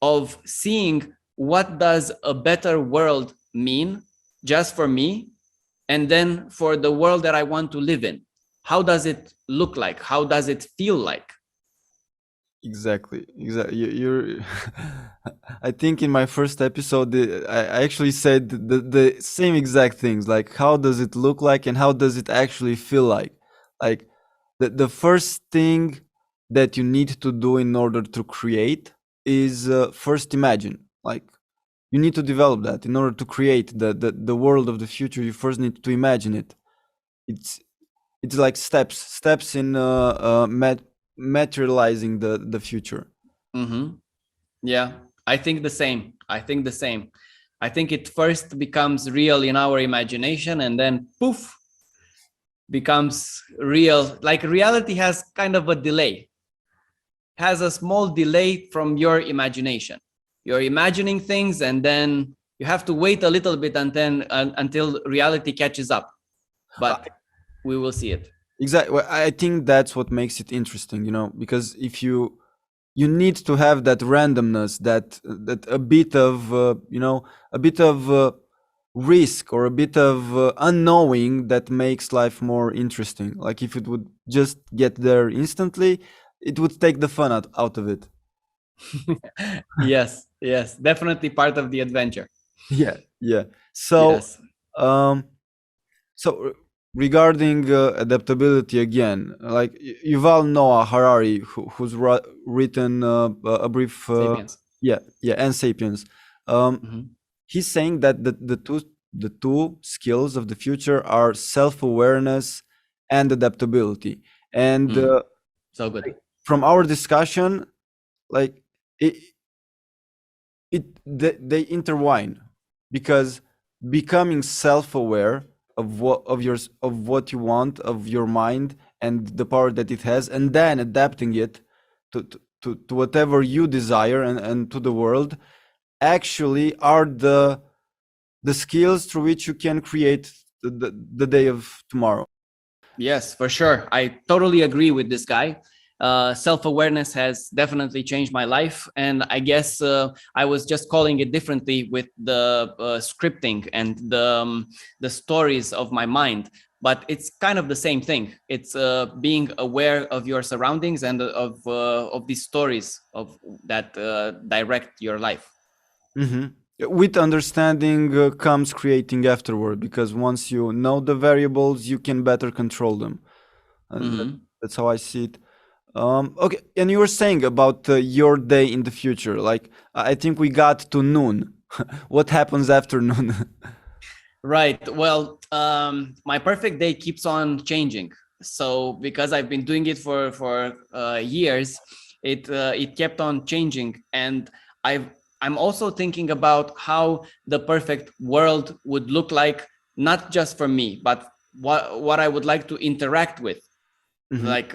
of seeing what does a better world mean just for me, and then for the world that I want to live in. How does it look like? How does it feel like? Exactly. You're I think in my first episode I actually said the same exact things, like how does it look like and how does it actually feel like the first thing that you need to do in order to create is first imagine. Like you need to develop that in order to create the world of the future. You first need to imagine it. it's it's like steps in materializing the future. Mm-hmm. Yeah, I think the same. I think it first becomes real in our imagination and then poof, becomes real. Like reality has kind of a delay, has a small delay from your imagination. You're imagining things and then you have to wait a little bit until reality catches up. But we will see it. Exactly. Well, I think that's what makes it interesting, because if you need to have that randomness, that a bit of a bit of risk or a bit of unknowing that makes life more interesting. Like if it would just get there instantly, it would take the fun out of it. Yes, definitely part of the adventure. Yeah. So Yes. um so regarding adaptability again, like Yuval Noah Harari, who's written a brief, Sapiens. and *Sapiens*. Mhm. He's saying that the two skills of the future are self-awareness and adaptability. And So good. from our discussion, like it, they intertwine, because becoming self-aware of what you want, of your mind and the power that it has, and then adapting it to whatever you desire and to the world, actually are the skills through which you can create the day of tomorrow. Yes, for sure. I totally agree with this guy. Self-awareness has definitely changed my life, and I guess I was just calling it differently with the scripting and the stories of my mind. But it's kind of the same thing. It's being aware of your surroundings and of these stories of that direct your life. With understanding comes creating afterward, because once you know the variables, you can better control them. That's how I see it. Okay, and you were saying about your day in the future. Like I think we got to noon. What happens after noon? Right. Well, my perfect day keeps on changing. So because I've been doing it for years, it kept on changing, and I'm also thinking about how the perfect world would look like, not just for me, but what I would like to interact with, like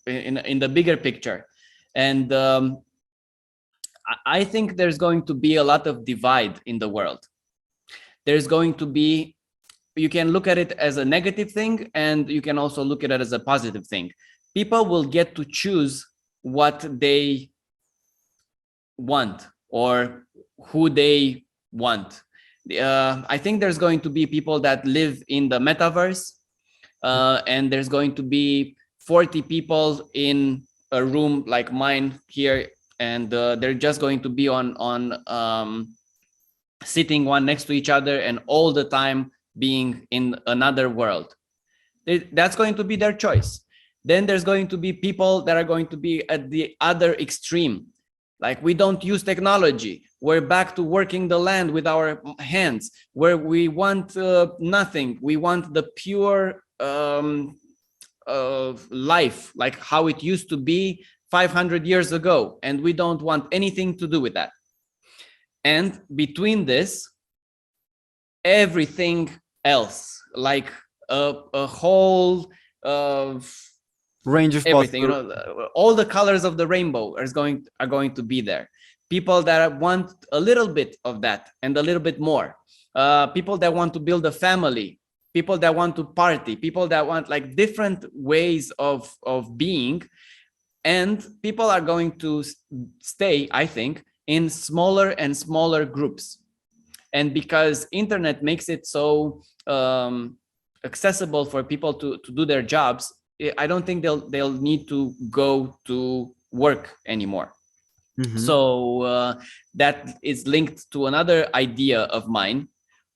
in the bigger picture. And I think there's going to be a lot of divide in the world. There's going to be, you can look at it as a negative thing and you can also look at it as a positive thing. People will get to choose what they want or who they want. I think there's going to be people that live in the metaverse, and there's going to be 40 people in a room like mine here, and they're just going to be on sitting one next to each other and all the time being in another world. That's going to be their choice. Then there's going to be people that are going to be at the other extreme. Like, we don't use technology. We're back to working the land with our hands, where we want nothing. We want the pure life, like how it used to be 500 years ago. And we don't want anything to do with that. And between this, everything else, like a whole range of everything, possible. all the colors of the rainbow are going to be there. People that want a little bit of that and a little bit more. People that want to build a family. People that want to party. People that want like different ways of being. And people are going to stay, I think, in smaller and smaller groups. And because internet makes it so accessible for people to do their jobs, I don't think they'll need to go to work anymore. Mm-hmm. So that is linked to another idea of mine,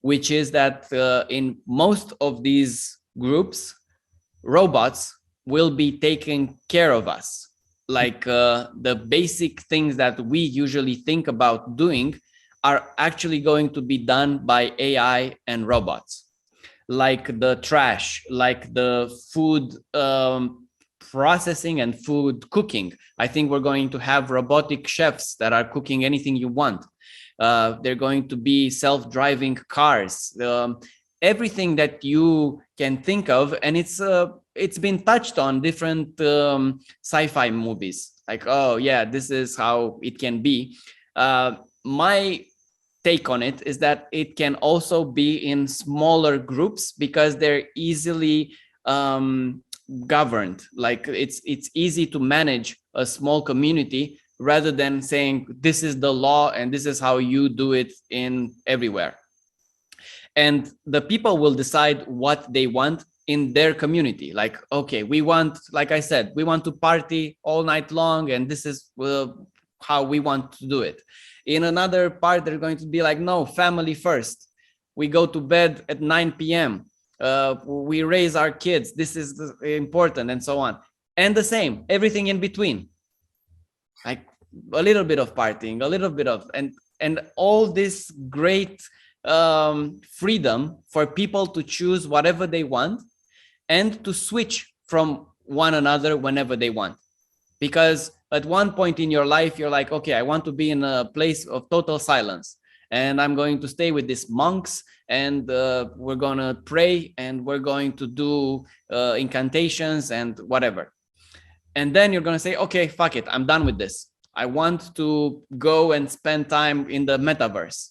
which is that in most of these groups, robots will be taking care of us. Like the basic things that we usually think about doing are actually going to be done by AI and robots. Like the trash, like the food processing and food cooking. I think we're going to have robotic chefs that are cooking anything you want. They're going to be self-driving cars. Everything that you can think of, and it's been touched on different sci-fi movies. Like, oh yeah, this is how it can be. My take on it is that it can also be in smaller groups because they're easily governed. Like it's easy to manage a small community rather than saying this is the law and this is how you do it in everywhere. And the people will decide what they want in their community. Like, okay, we want, like I said, we want to party all night long, and this is how we want to do it. In another part, they're going to be like, no, family first. We go to bed at 9 p.m. We raise our kids. This is important, and so on. And the same, everything in between. Like a little bit of partying, a little bit of, and all this great freedom for people to choose whatever they want and to switch from one another whenever they want. Because at one point in your life, you're like, okay, I want to be in a place of total silence, and I'm going to stay with these monks, and we're going to pray, and we're going to do incantations and whatever. And then you're going to say, okay, fuck it, I'm done with this. I want to go and spend time in the metaverse.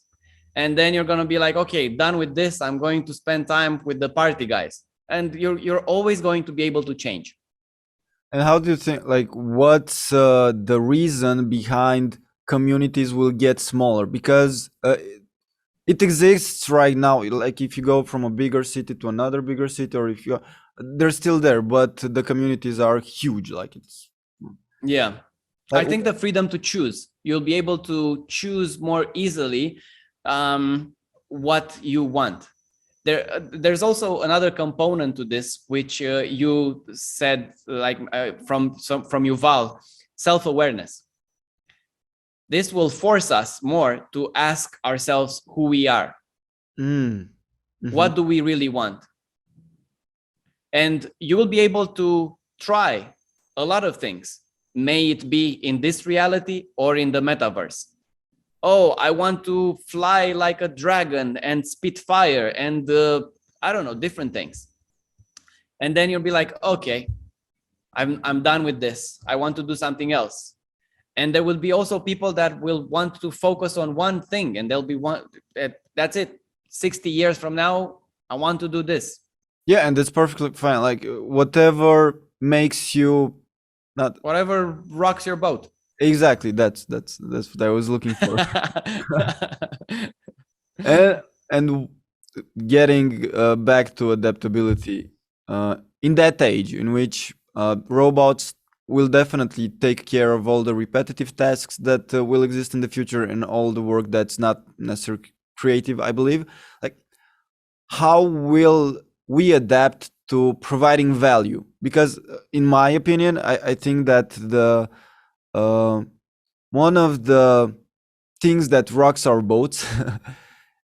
And then you're going to be like, okay, done with this, I'm going to spend time with the party guys. And you're always going to be able to change. And how do you think, like, what's the reason behind communities will get smaller? Because it exists right now. Like if you go from a bigger city to another bigger city, or if you, they're still there, but the communities are huge. Like it's. Yeah. Like, I think the freedom to choose, you'll be able to choose more easily what you want. There's also another component to this, which you said, like from Yuval, self-awareness. This will force us more to ask ourselves who we are. Mm-hmm. What do we really want? And you will be able to try a lot of things. May it be in this reality or in the metaverse. Oh, I want to fly like a dragon and spit fire and I don't know, different things. And then you'll be like, okay, I'm done with this. I want to do something else. And there will be also people that will want to focus on one thing, and they'll be that's it. 60 years from now, I want to do this. Yeah, and that's perfectly fine. Like whatever makes you whatever rocks your boat. Exactly, that's what I was looking for. and getting back to adaptability, in that age in which robots will definitely take care of all the repetitive tasks that will exist in the future and all the work that's not necessarily creative, I believe. Like, how will we adapt to providing value? Because in my opinion, I think that one of the things that rocks our boats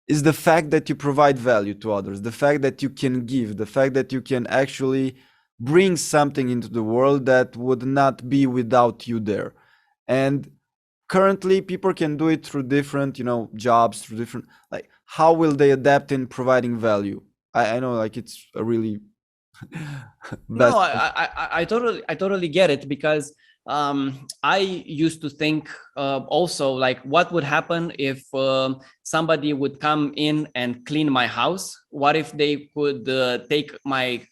is the fact that you provide value to others, the fact that you can give, the fact that you can actually bring something into the world that would not be without you there. And currently people can do it through different, jobs, through different, like, how will they adapt in providing value? I know, like, it's a really No, best. I totally get it, because I used to think also, like, what would happen if somebody would come in and clean my house? What if they could take my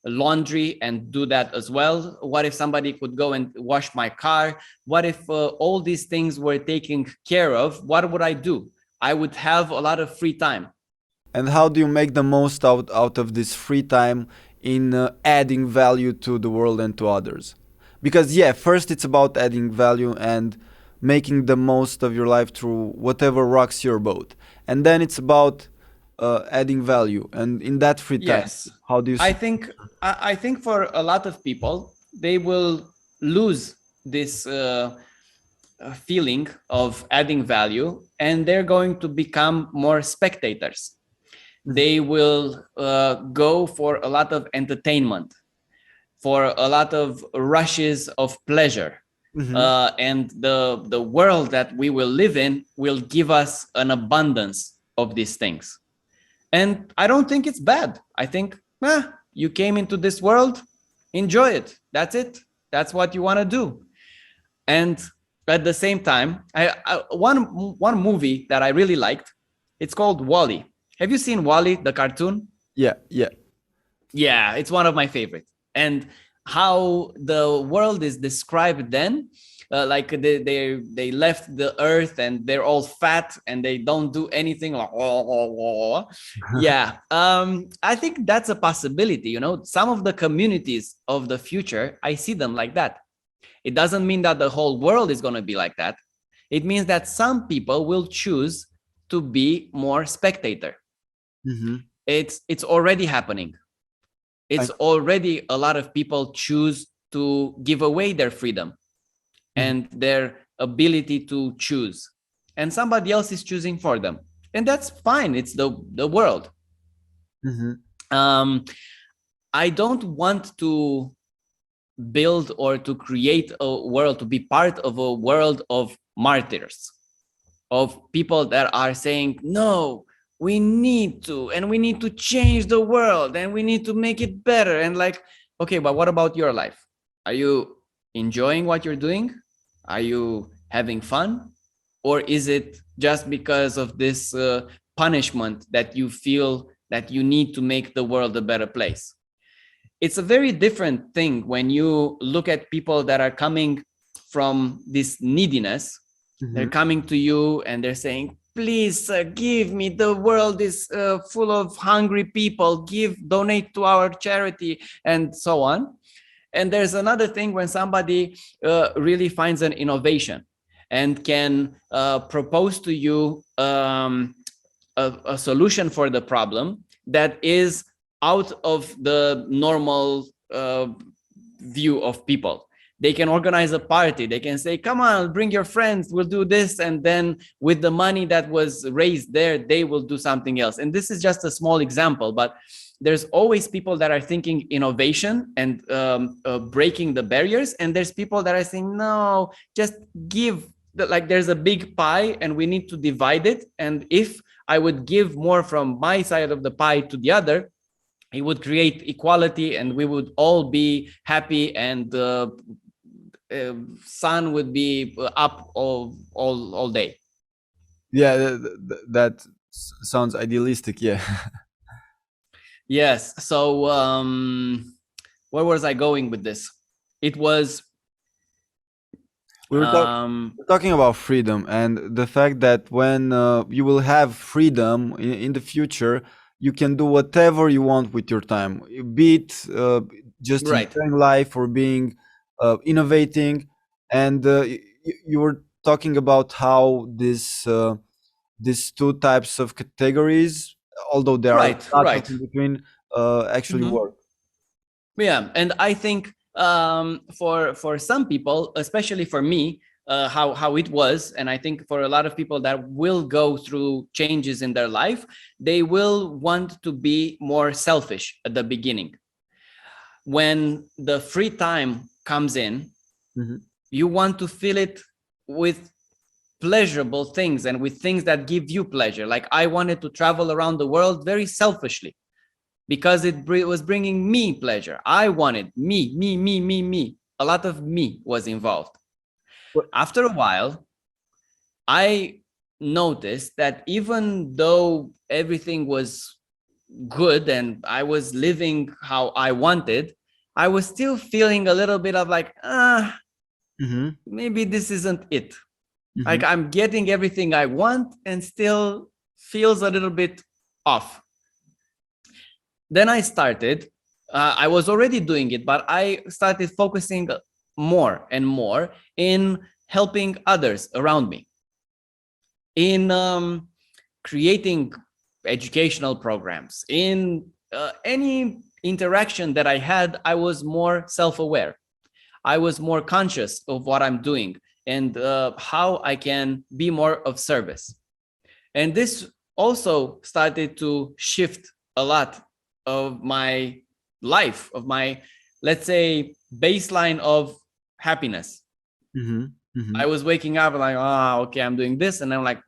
laundry and do that as well? What if somebody could go and wash my car? What if all these things were taken care of? What would I do? I would have a lot of free time. And how do you make the most out of this free time in adding value to the world and to others? Because, yeah, first it's about adding value and making the most of your life through whatever rocks your boat, and then it's about adding value. And in that free time, Yes, how do you I think I think for a lot of people, they will lose this feeling of adding value, and they're going to become more spectators. They will go for a lot of entertainment, for a lot of rushes of pleasure. And the world that we will live in will give us an abundance of these things. And I don't think it's bad. I think, you came into this world, enjoy it. That's it. That's what you want to do. And at the same time, one movie that I really liked, it's called Wall-E. Have you seen Wall-E, the cartoon? Yeah. Yeah, it's one of my favorites. And how the world is described then, like they left the earth and they're all fat and they don't do anything, like, yeah. I think that's a possibility. Some of the communities of the future, I see them like that. It doesn't mean that the whole world is going to be like that. It means that some people will choose to be more spectator. It's already happening. It's already a lot of people choose to give away their freedom and their ability to choose, and somebody else is choosing for them, and that's fine. It's the world. I don't want to build or to create a world, to be part of a world of martyrs, of people that are saying, no, we need to change the world and we need to make it better. And like, okay, but what about your life? Are you enjoying what you're doing? Are you having fun? Or is it just because of this punishment that you feel that you need to make the world a better place? It's a very different thing when you look at people that are coming from this neediness. They're coming to you and they're saying, please give me, the world is full of hungry people, donate to our charity, and so on. And there's another thing when somebody really finds an innovation and can propose to you a solution for the problem that is out of the normal view of people. They can organize a party. They can say, come on, bring your friends, we'll do this. And then with the money that was raised there, they will do something else. And this is just a small example, but there's always people that are thinking innovation and breaking the barriers. And there's people that are saying, no, just give, like there's a big pie and we need to divide it. And if I would give more from my side of the pie to the other, it would create equality and we would all be happy, and sun would be up all day. Yeah, that sounds idealistic. Yeah. Yes. So where was I going with this? It was We were talking about freedom and the fact that when you will have freedom in the future, you can do whatever you want with your time, be it just enjoying life or being innovating. And you were talking about how these two types of categories, although there are lots in between, actually work. Yeah, and I think for some people, especially for me, how it was. And I think for a lot of people that will go through changes in their life, they will want to be more selfish at the beginning. When the free time comes in, you want to fill it with pleasurable things and with things that give you pleasure. Like I wanted to travel around the world very selfishly because it was bringing me pleasure. I wanted me. A lot of me was involved. After a while, I noticed that even though everything was good and I was living how I wanted, I was still feeling a little bit of like, maybe this isn't it. Like I'm getting everything I want and still feels a little bit off. Then I started, I was already doing it, but I started focusing more and more in helping others around me, in creating educational programs, in any interaction that I had. I was more self-aware. I was more conscious of what I'm doing and how I can be more of service. And this also started to shift a lot of my life, of my, let's say, baseline of happiness. I was waking up like, okay, I'm doing this, and I'm like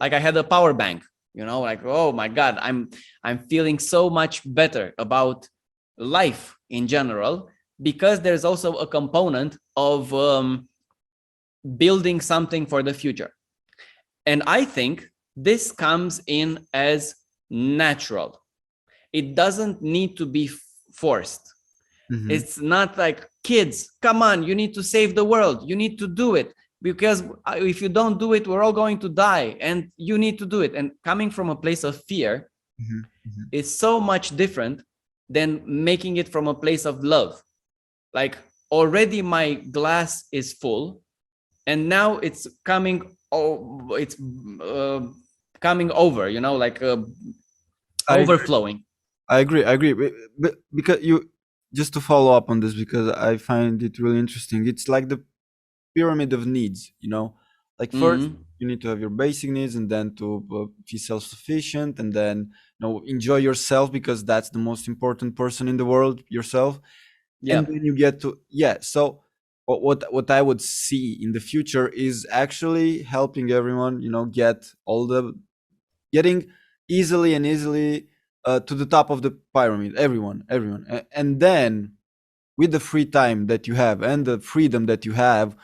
I had a power bank, like, oh my God, I'm feeling so much better about life in general, because there's also a component of building something for the future. And I think this comes in as natural. It doesn't need to be forced. It's not like, kids, come on, you need to save the world. You need to do it, because if you don't do it, we're all going to die, and you need to do it. And coming from a place of fear is so much different than making it from a place of love. Like, already my glass is full, and now it's coming coming over, like overflowing. I agree. But because just to follow up on this, because I find it really interesting. It's like the pyramid of needs, like first you need to have your basic needs, and then to be self-sufficient, and then enjoy yourself, because that's the most important person in the world, yourself. And then you get to so what I would see in the future is actually helping everyone getting easily to the top of the pyramid, everyone. And then with the free time that you have and the freedom that you have,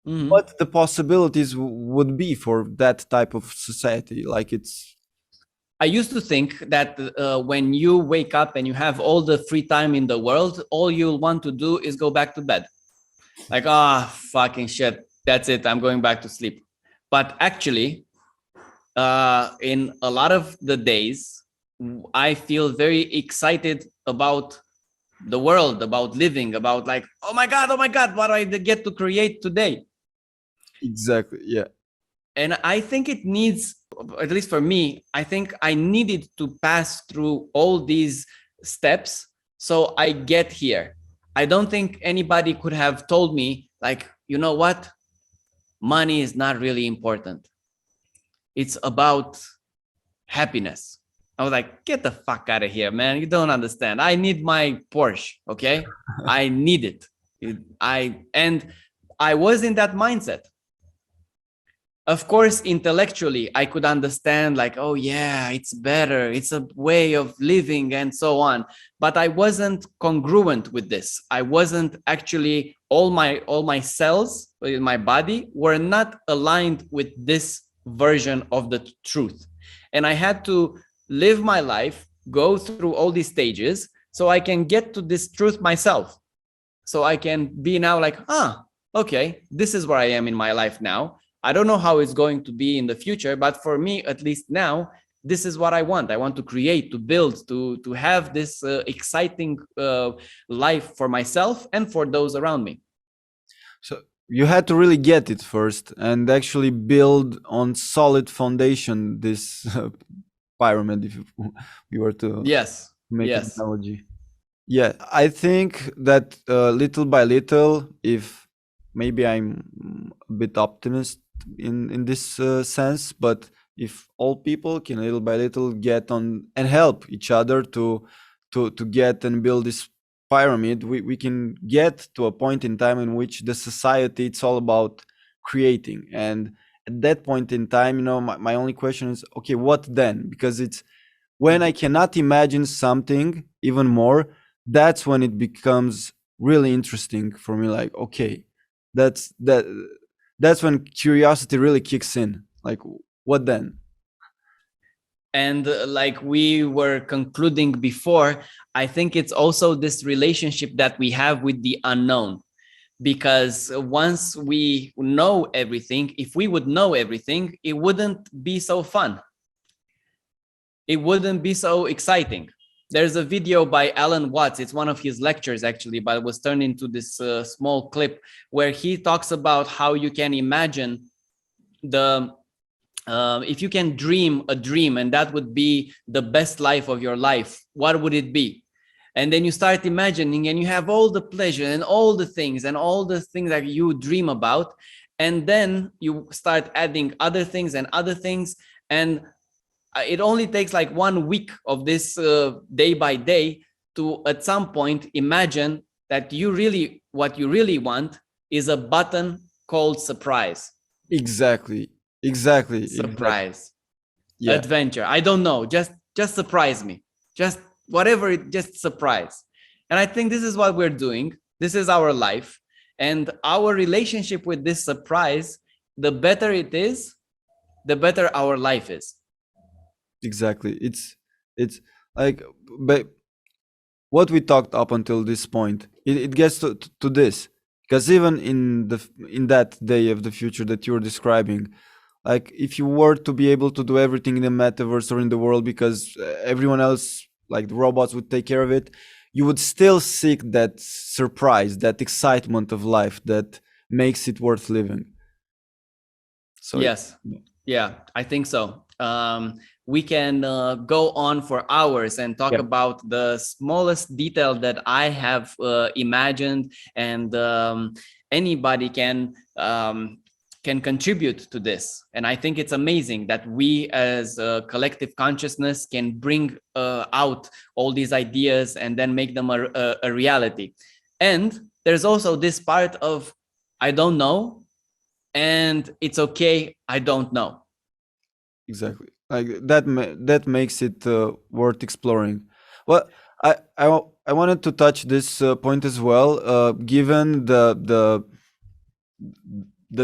what the possibilities would be for that type of society. Like, I used to think that when you wake up and you have all the free time in the world, all you'll want to do is go back to bed. Like, fucking shit, that's it, I'm going back to sleep. But actually, in a lot of the days, I feel very excited about the world, about living, about like, oh my God, what do I get to create today? Exactly, yeah. And I think it needs, at least for me, I think I needed to pass through all these steps so I get here. I don't think anybody could have told me, like, you know what? Money is not really important. It's about happiness. I was like, get the fuck out of here, man. You don't understand. I need my Porsche, okay? I need it. And I was in that mindset. Of course, intellectually, I could understand, like, oh yeah, it's better. It's a way of living and so on. But I wasn't congruent with this. I wasn't actually, all my cells in my body were not aligned with this version of the truth. And I had to live my life, go through all these stages so I can get to this truth myself. So I can be now like, okay, this is where I am in my life now. I don't know how it's going to be in the future, but for me, at least now, this is what I want. I want to create, to build, to have this exciting life for myself and for those around me. So you had to really get it first and actually build on solid foundation this pyramid, if we were to make an analogy. Yeah, I think that little by little, if maybe I'm a bit optimist in this sense, but if all people can little by little get on and help each other to get and build this pyramid, we can get to a point in time in which the society, it's all about creating. And at that point in time, you know, my only question is, okay, what then? Because it's when I cannot imagine something even more, that's when it becomes really interesting for me. Like, okay, that's when curiosity really kicks in. Like, what then? And like we were concluding before, I think it's also this relationship that we have with the unknown. Because once we know everything, if we would know everything, it wouldn't be so fun. It wouldn't be so exciting. There's a video by Alan Watts. It's one of his lectures, actually, but it was turned into this small clip where he talks about how you can imagine if you can dream a dream and that would be the best life of your life, what would it be? And then you start imagining and you have all the pleasure and all the things that you dream about. And then you start adding other things. And it only takes like 1 week of this day by day to at some point imagine that what you really want is a button called surprise. Exactly. Surprise. Yeah. Adventure. I don't know. Just surprise me. Just whatever, just surprise. And I think this is what we're doing. This is our life. And our relationship with this surprise, the better it is, the better our life is. Exactly. It's like, but what we talked up until this point, it gets to this. Because even in that day of the future that you're describing, like if you were to be able to do everything in the metaverse or in the world because everyone else, like the robots, would take care of it, you would still seek that surprise, that excitement of life that makes it worth living. So yes, yeah, I think so. We can go on for hours and talk about the smallest detail that I have imagined, and anybody can contribute to this. And I think it's amazing that we as a collective consciousness can bring out all these ideas and then make them a reality. And there's also this part of, I don't know, and it's okay, I don't know. Exactly. Like that makes it worth exploring. Well, I wanted to touch this point as well, given the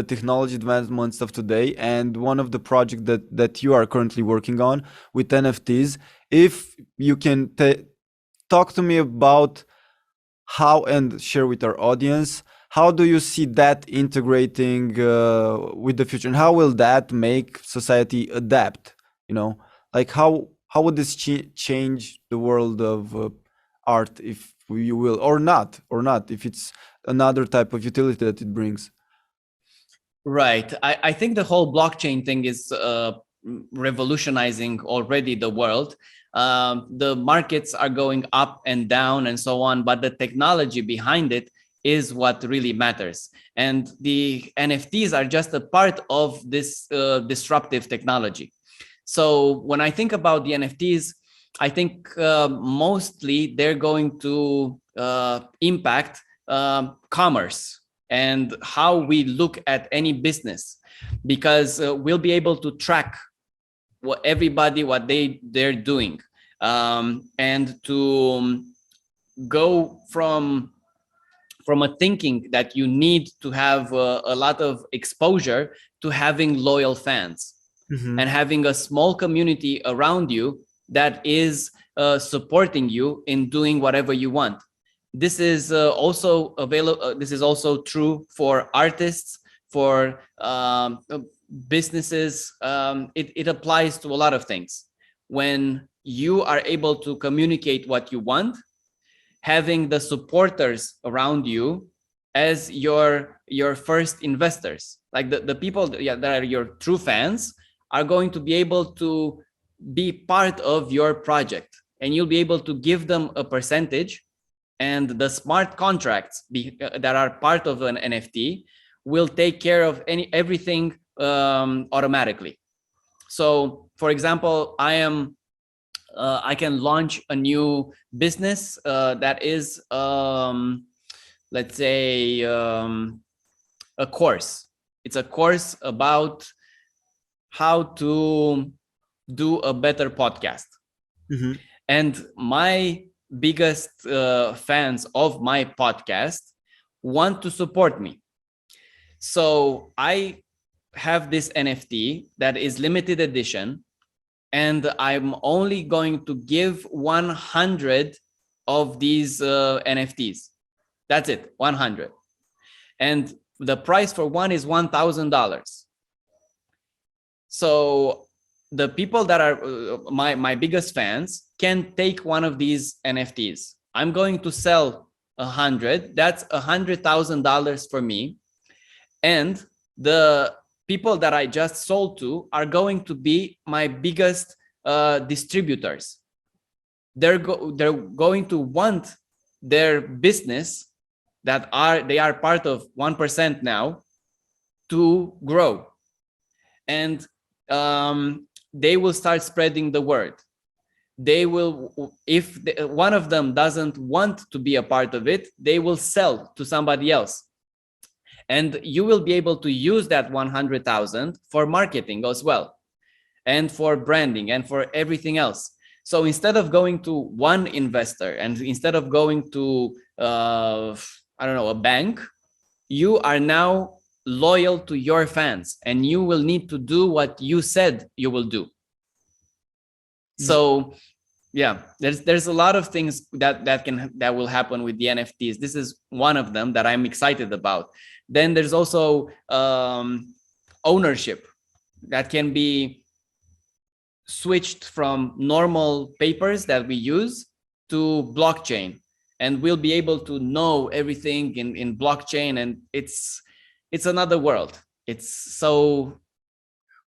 technology advancements of today, and one of the projects that you are currently working on with NFTs. If you can talk to me about how, and share with our audience, how do you see that integrating with the future, and how will that make society adapt? You know, like how would this change the world of art, if you will, or not, if it's another type of utility that it brings? Right. I think the whole blockchain thing is revolutionizing already the world. The markets are going up and down and so on, but the technology behind it is what really matters. And the NFTs are just a part of this disruptive technology. So when I think about the NFTs, I think mostly they're going to impact commerce and how we look at any business, because we'll be able to track what they're doing, and to go from a thinking that you need to have a lot of exposure to having loyal fans, and having a small community around you that is supporting you in doing whatever you want. This is also available. This is also true for artists, for businesses. It applies to a lot of things. When you are able to communicate what you want, having the supporters around you as your first investors, like the people that are your true fans, are going to be able to be part of your project, and you'll be able to give them a percentage. And the smart contracts that are part of an NFT will take care of everything automatically. So, for example, I can launch a new business that is, let's say, a course. It's a course about how to do a better podcast. Mm-hmm. And my biggest fans of my podcast want to support me. So I have this NFT that is limited edition, and I'm only going to give 100 of these NFTs. That's it, 100. And the price for one is $1,000. So the people that are my biggest fans can take one of these NFTs. I'm going to sell 100. That's $100,000 for me. And the people that I just sold to are going to be my biggest distributors. They're going to want their business they are part of 1% now to grow. And they will start spreading the word. They will, if one of them doesn't want to be a part of it, they will sell to somebody else. And you will be able to use that 100,000 for marketing as well, and for branding and for everything else. So instead of going to one investor and instead of going to, a bank, you are now loyal to your fans and you will need to do what you said you will do. So yeah, there's a lot of things that will happen with the NFTs. This is one of them that I'm excited about. Then there's also ownership that can be switched from normal papers that we use to blockchain, and we'll be able to know everything in blockchain, and it's another world. It's so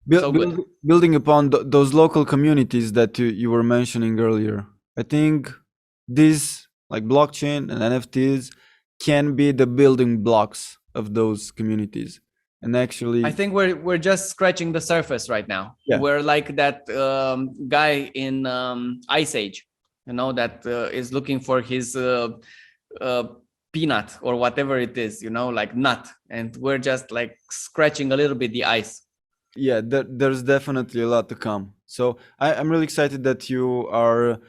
good. Building upon those local communities that you were mentioning earlier, I think these, like blockchain and NFTs, can be the building blocks of those communities. And actually, I think we're just scratching the surface right now. Yeah. We're like that guy in Ice Age, that is looking for his peanut or whatever it is, like nut, and we're just like scratching a little bit the ice. Yeah, there's definitely a lot to come. So I'm really excited that you are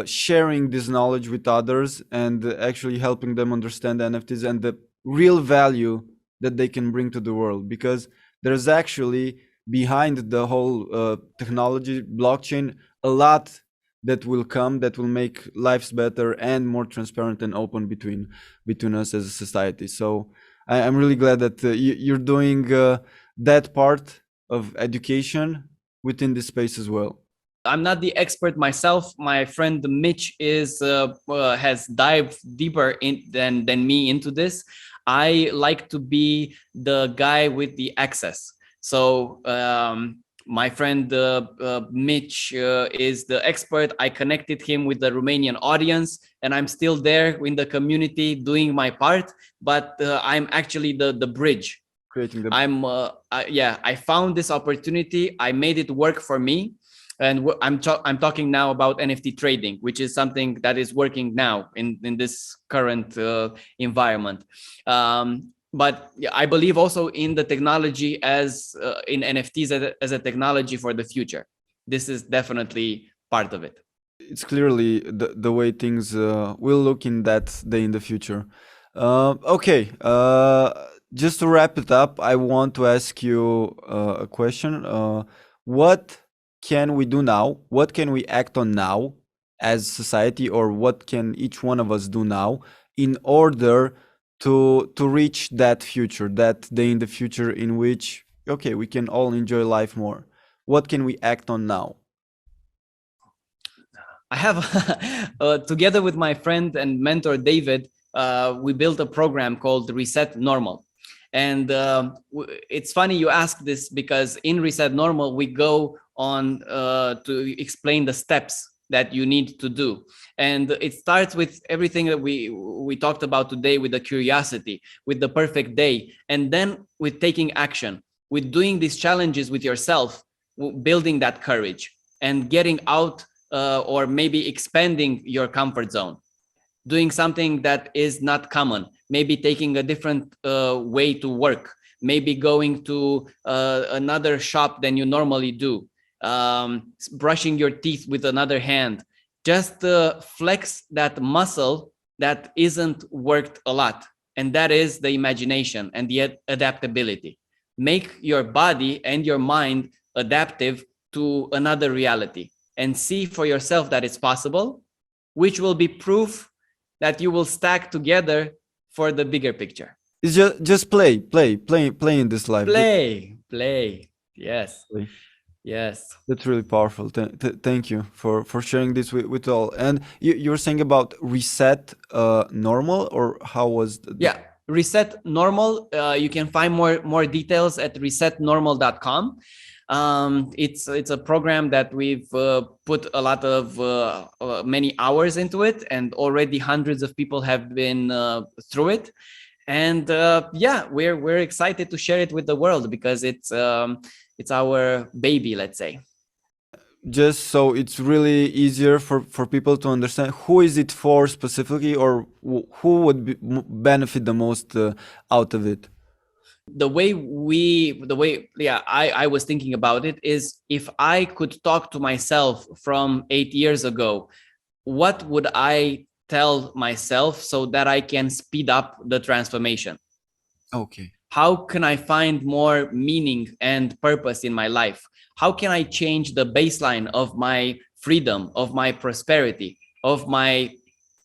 sharing this knowledge with others and actually helping them understand NFTs and the real value that they can bring to the world, because there's actually behind the whole technology blockchain a lot that will come that will make lives better and more transparent and open between us as a society. So I'm really glad that you're doing that part of education within this space as well. I'm not the expert myself. My friend Mitch has dived deeper than me into this. I like to be the guy with the access. So my friend Mitch is the expert. I connected him with the Romanian audience, and I'm still there in the community doing my part. But I'm actually the bridge. Creating the. I found this opportunity. I made it work for me. And I'm talking now about NFT trading, which is something that is working now in this current environment. But I believe also in the technology as in NFTs as a technology for the future. This is definitely part of it. It's clearly the way things will look in that day in the future. Okay. Just to wrap it up, I want to ask you a question. What can we do now? What can we act on now as society, or what can each one of us do now in order to reach that future, that day in the future in which, okay, we can all enjoy life more? What can we act on now? I have, together with my friend and mentor, David, we built a program called Reset Normal. And it's funny you ask this, because in Reset Normal, we go on to explain the steps that you need to do. And it starts with everything that we talked about today, with the curiosity, with the perfect day, and then with taking action, with doing these challenges with yourself, building that courage and getting out or maybe expanding your comfort zone, doing something that is not common, maybe taking a different way to work, maybe going to another shop than you normally do, brushing your teeth with another hand, just flex that muscle that isn't worked a lot. And that is the imagination and the adaptability. Make your body and your mind adaptive to another reality and see for yourself that it's possible, which will be proof that you will stack together for the bigger picture. It's just play in this life. Play. Yes. Play. Yes. That's really powerful. Thank you for sharing this with all. And you were saying about reset normal, or how was Yeah, reset normal. You can find more details at resetnormal.com. It's a program that we've put a lot of many hours into it, and already hundreds of people have been through it. And yeah, we're excited to share it with the world, because it's our baby, let's say. Just so it's really easier for people to understand, who is it for specifically, or who would benefit the most out of it? The way I was thinking about it is, if I could talk to myself from 8 years ago, what would I tell myself so that I can speed up the transformation? Okay. How can I find more meaning and purpose in my life? How can I change the baseline of my freedom, of my prosperity, of my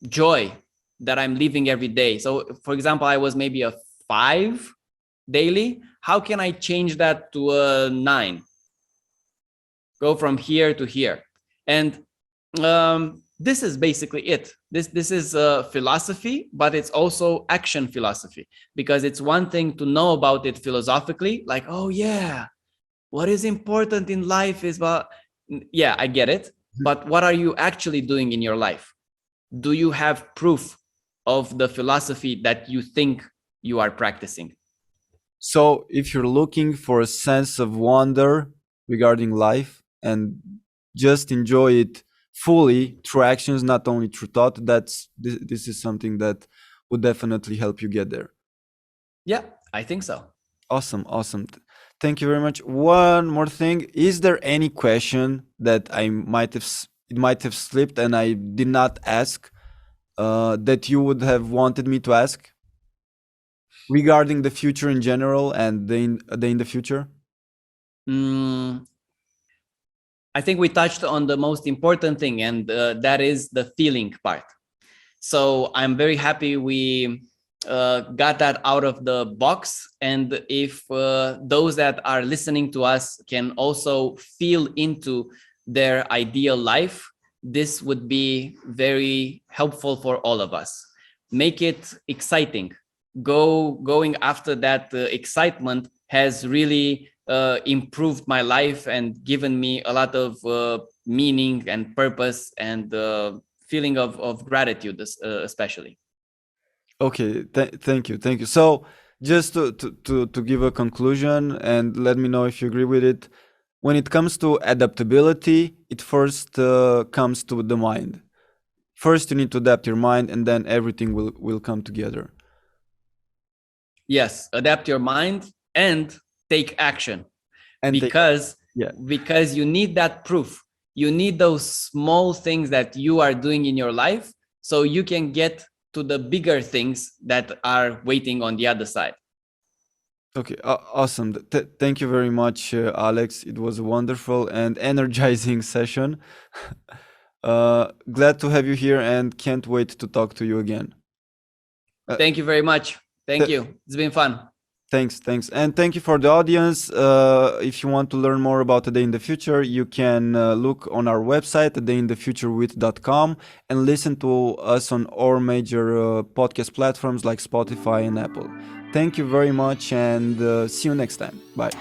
joy that I'm living every day? So, for example, I was maybe a 5 daily. How can I change that to a 9? Go from here to here. And this is basically it. This is a philosophy, but it's also action philosophy, because it's one thing to know about it philosophically, like, oh yeah, what is important in life is about, yeah, I get it. But what are you actually doing in your life? Do you have proof of the philosophy that you think you are practicing? So if you're looking for a sense of wonder regarding life and just enjoy it fully through actions, not only through thought, this is something that would definitely help you get there. Yeah, I think so. Awesome. Thank you very much. One more thing: is there any question that it might have slipped and I did not ask that you would have wanted me to ask regarding the future in general and in the future? I think we touched on the most important thing, and that is the feeling part. So I'm very happy we got that out of the box. And if those that are listening to us can also feel into their ideal life, this would be very helpful for all of us. Make it exciting. Going after that excitement has really improved my life and given me a lot of meaning and purpose and feeling of gratitude, especially. Okay, thank you. So just to give a conclusion and let me know if you agree with it. When it comes to adaptability, it first comes to the mind. First, you need to adapt your mind, and then everything will come together. Yes, adapt your mind and take action, because you need that proof. You need those small things that you are doing in your life so you can get to the bigger things that are waiting on the other side. Okay, awesome. Thank you very much, Alex. It was a wonderful and energizing session. Glad to have you here and can't wait to talk to you again. Thank you very much. Thank you. It's been fun. Thanks. And thank you for the audience. If you want to learn more about A Day in the Future, you can look on our website, adayinthefuturewith.com, and listen to us on all major podcast platforms like Spotify and Apple. Thank you very much, and see you next time. Bye.